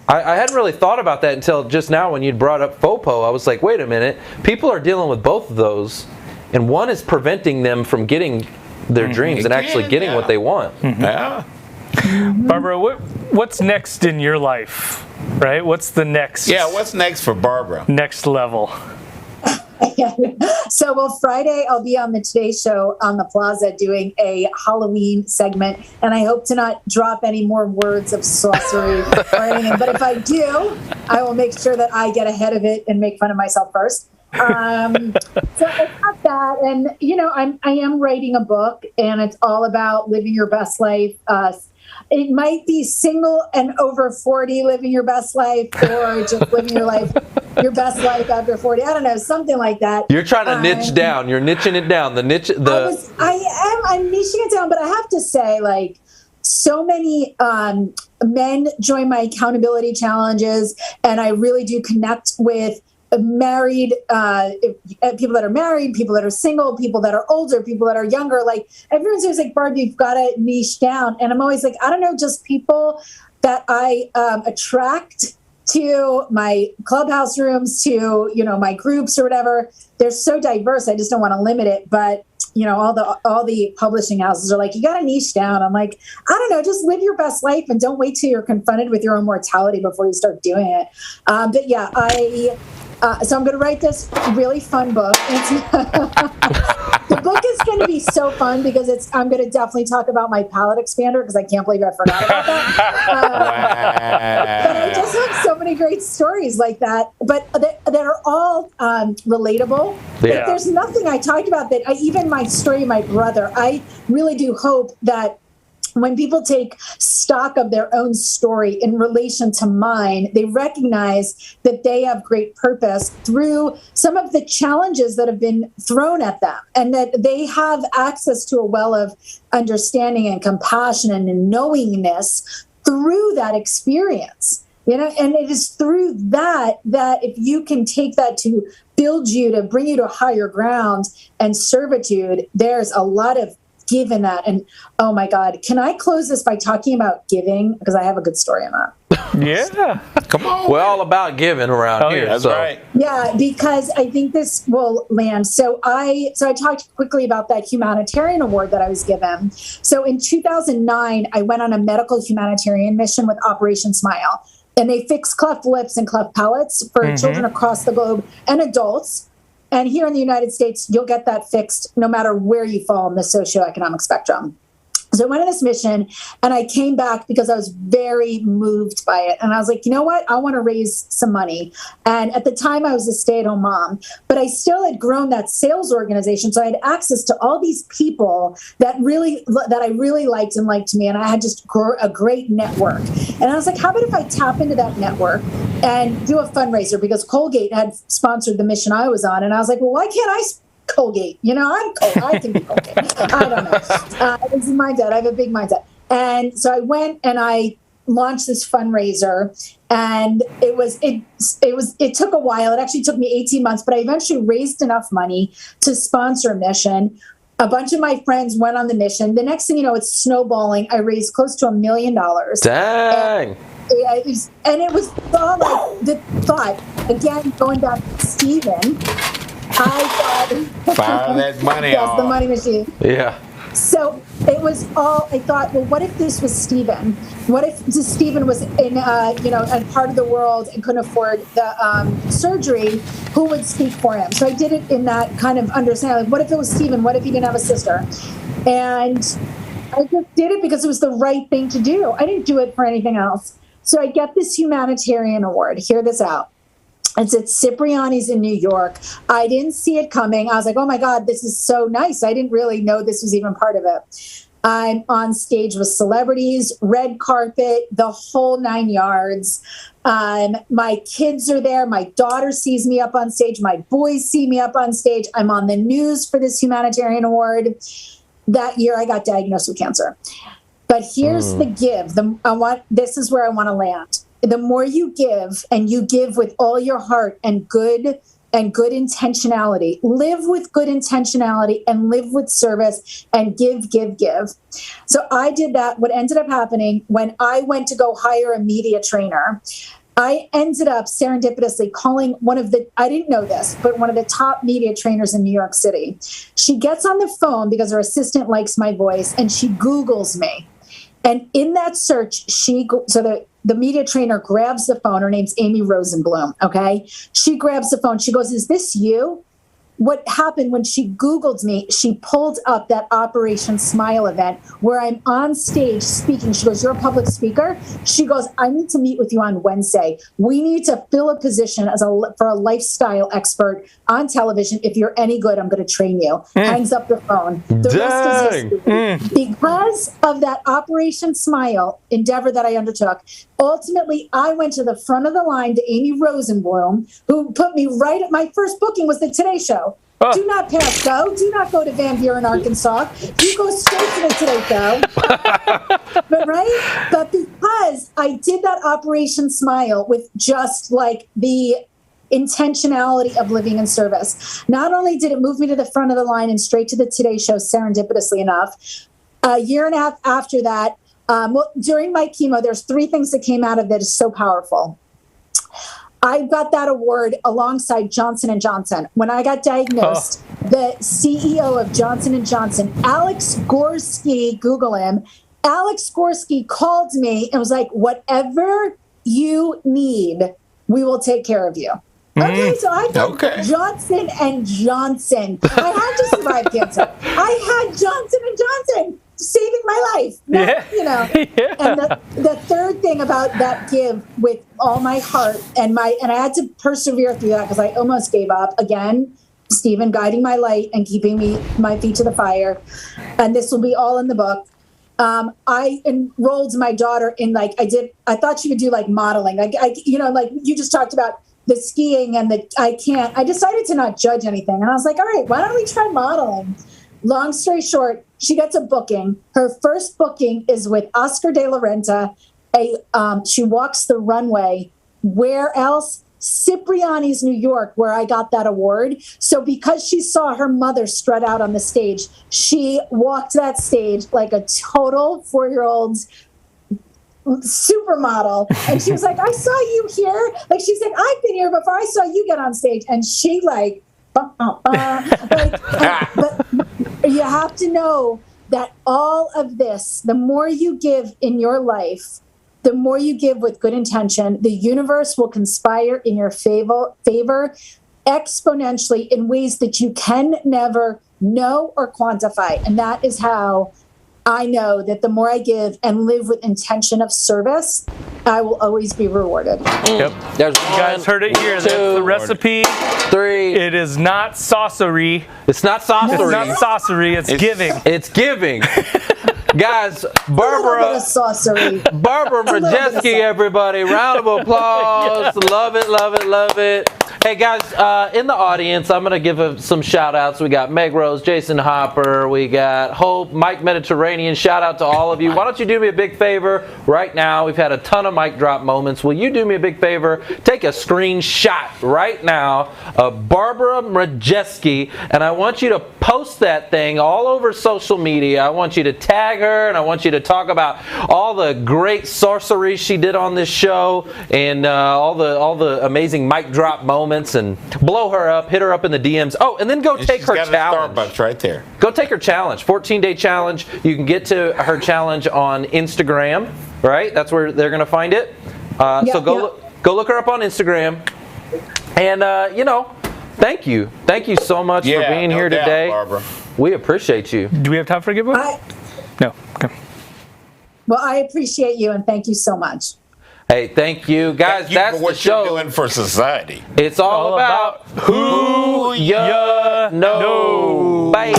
I hadn't really thought about that until just now when you'd brought up FOPO. I was like, wait a minute, people are dealing with both of those, and one is preventing them from getting their dreams and actually getting what they want. Yeah. Barbara, what's next in your life, right? What's the next? Yeah, what's next for Barbara? Next level. So, Friday I'll be on the Today Show on the Plaza doing a Halloween segment, and I hope to not drop any more words of sorcery or anything. But if I do, I will make sure that I get ahead of it and make fun of myself first. So I have that, and I am writing a book, and it's all about living your best life. It might be single and over 40, living your best life, or just living your best life after 40. I don't know, something like that. You're trying to niche down. You're niching it down. I'm niching it down, but I have to say, like, so many men join my accountability challenges, and I really do connect with married people that are married, people that are single, people that are older, people that are younger. Like, everyone's always like, Barb, you've got to niche down. And I'm always like, I don't know, just people that I attract to my clubhouse rooms, to my groups or whatever. They're so diverse. I just don't want to limit it. But all the publishing houses are like, you got to niche down. I'm like, I don't know, just live your best life and don't wait till you're confronted with your own mortality before you start doing it. But yeah, so I'm going to write this really fun book. The book is going to be so fun because I'm going to definitely talk about my palate expander, because I can't believe I forgot about that. But I just have so many great stories like that, but that are all relatable. Yeah. Like, there's nothing I talked about that, even my story of my brother, I really do hope that when people take stock of their own story in relation to mine, they recognize that they have great purpose through some of the challenges that have been thrown at them, and that they have access to a well of understanding and compassion and knowingness through that experience. and it is through that if you can take that to build you, to bring you to higher ground and servitude, there's a lot of give in that. And oh my God, can I close this by talking about giving? Because I have a good story on that. Yeah. Come on. We're all about giving around here. That's right. Yeah, because I think this will land. So I talked quickly about that humanitarian award that I was given. So in 2009, I went on a medical humanitarian mission with Operation Smile. And they fix cleft lips and cleft palates for children across the globe and adults. And here in the United States, you'll get that fixed no matter where you fall on the socioeconomic spectrum. So I went on this mission and I came back because I was very moved by it. And I was like, you know what? I want to raise some money. And at the time I was a stay-at-home mom, but I still had grown that sales organization. So I had access to all these people that I really liked and liked me. And I had just a great network. And I was like, how about if I tap into that network and do a fundraiser? Because Colgate had sponsored the mission I was on. And I was like, well, why can't I Colgate? I'm Colgate. I can be Colgate. I don't know. It's mindset. I have a big mindset. And so I went and I launched this fundraiser, and it took a while. It actually took me 18 months, but I eventually raised enough money to sponsor a mission. A bunch of my friends went on the mission. The next thing you know, it's snowballing. I raised close to $1 million. Dang. And it was all like the thought, again, going back to Stephen, I thought, fire that money yes, the money machine. Yeah. So it was all, I thought, well, what if this was Stephen? What if Stephen was in, a part of the world and couldn't afford the surgery? Who would speak for him? So I did it in that kind of understanding. Like, what if it was Stephen? What if he didn't have a sister? And I just did it because it was the right thing to do. I didn't do it for anything else. So I get this humanitarian award. Hear this out. It's at Cipriani's in New York. I didn't see it coming. I was like, oh my God, this is so nice. I didn't really know this was even part of it. I'm on stage with celebrities, red carpet, the whole 9 yards. My kids are there. My daughter sees me up on stage. My boys see me up on stage. I'm on the news for this humanitarian award. That year I got diagnosed with cancer. But here's the give. This is where I want to land. The more you give, and you give with all your heart and good intentionality, live with good intentionality and live with service and give. So I did that. What ended up happening when I went to go hire a media trainer, I ended up serendipitously calling I didn't know this, but one of the top media trainers in New York City. She gets on the phone because her assistant likes my voice, and she Googles me. And in that search, the media trainer grabs the phone. Her name's Amy Rosenblum, okay? She grabs the phone. She goes, is this you? What happened when she Googled me, she pulled up that Operation Smile event where I'm on stage speaking. She goes, you're a public speaker? She goes, I need to meet with you on Wednesday. We need to fill a position for a lifestyle expert on television. If you're any good, I'm going to train you. Hangs up the phone. The rest is history. Because of that Operation Smile endeavor that I undertook, ultimately, I went to the front of the line to Amy Rosenblum, who put me right at my first booking was the Today Show. Do not pass go. Do not go to Van Buren, Arkansas. You go straight to the Today Show. But because I did that Operation Smile with just like the intentionality of living in service, not only did it move me to the front of the line and straight to the Today Show, serendipitously enough, a year and a half after that, during my chemo, there's 3 things that came out of that is so powerful. I got that award alongside Johnson & Johnson. When I got diagnosed, the CEO of Johnson & Johnson, Alex Gorski, Google him, Alex Gorski called me and was like, whatever you need, we will take care of you. Okay, so I got Johnson & Johnson. I had to survive cancer. I had Johnson & Johnson saving my life. And the third thing about that give with all my heart and I had to persevere through that because I almost gave up. Again, Stephen guiding my light and keeping my feet to the fire. And this will be all in the book. I enrolled my daughter in I thought she would do modeling. Like you just talked about the skiing and I decided to not judge anything. And I was like, all right, why don't we try modeling? Long story short, she gets a booking. Her first booking is with Oscar de la Renta she walks the runway. Where else? Cipriani's, New York, where I got that award. So because she saw her mother strut out on the stage, she walked that stage like a total 4-year-old supermodel. And she was like, I saw you here. Like, she's like, I've been here before. I saw you get on stage. And she like, but you have to know that all of this, the more you give in your life, the more you give with good intention, the universe will conspire in your favor exponentially in ways that you can never know or quantify. And that is how I know that the more I give and live with intention of service, I will always be rewarded. Yep. You guys heard it here. That's the recipe. 3. It is not sorcery. It's not sorcery. It's not sorcery. It's giving. It's giving. Guys, Barbara Majeski, everybody. Round of applause. Love it, love it, love it. Hey, guys, in the audience, I'm going to give some shout-outs. We got Meg Rose, Jason Hopper. We got Hope, Mike Mediterranean. Shout-out to all of you. Why don't you do me a big favor right now? We've had a ton of mic drop moments. Will you do me a big favor? Take a screenshot right now of Barbara Majeski, and I want you to post that thing all over social media. I want you to tag her, and I want you to talk about all the great sorcery she did on this show, and all the amazing mic drop moments, and blow her up, hit her up in the DMs. Oh, and then go take her challenge. Starbucks right there. Go take her challenge, 14-day challenge. You can get to her challenge on Instagram, right? That's where they're going to find it. So go look her up on Instagram. And thank you so much for being here today, Barbara. We appreciate you. Do we have time for a giveaway? No. Okay. Well, I appreciate you and thank you so much. Hey, thank you, guys. Thank you that's for what the show. you're doing for society. It's all about who ya know. Bye.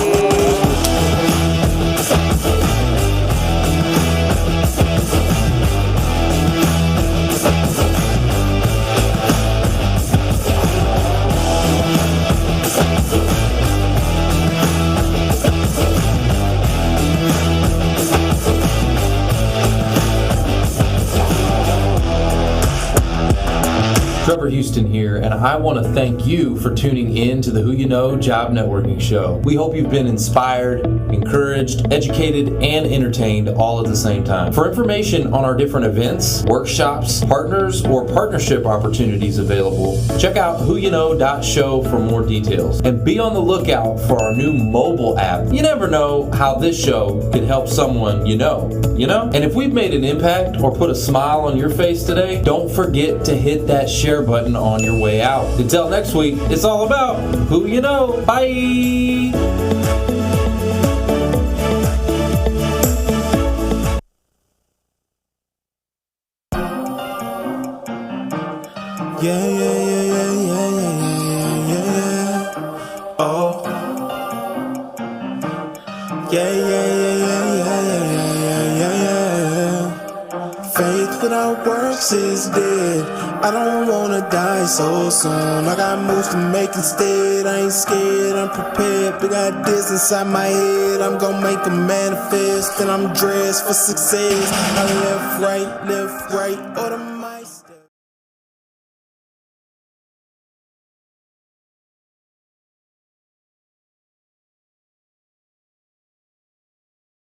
Trevor Houston here, and I want to thank you for tuning in to the Who You Know Job Networking Show. We hope you've been inspired, encouraged, educated, and entertained all at the same time. For information on our different events, workshops, partners, or partnership opportunities available, check out whoyouknow.show for more details. And be on the lookout for our new mobile app. You never know how this show could help someone you know? And if we've made an impact or put a smile on your face today, don't forget to hit that share button on your way out. Until next week, it's all about who you know. Bye! Oh. Faith without works is dead. I don't wanna die so soon. I got moves to make instead. I ain't scared, I'm prepared. Big ideas inside my head. I'm gonna make them manifest. And I'm dressed for success. I left, right, automatic.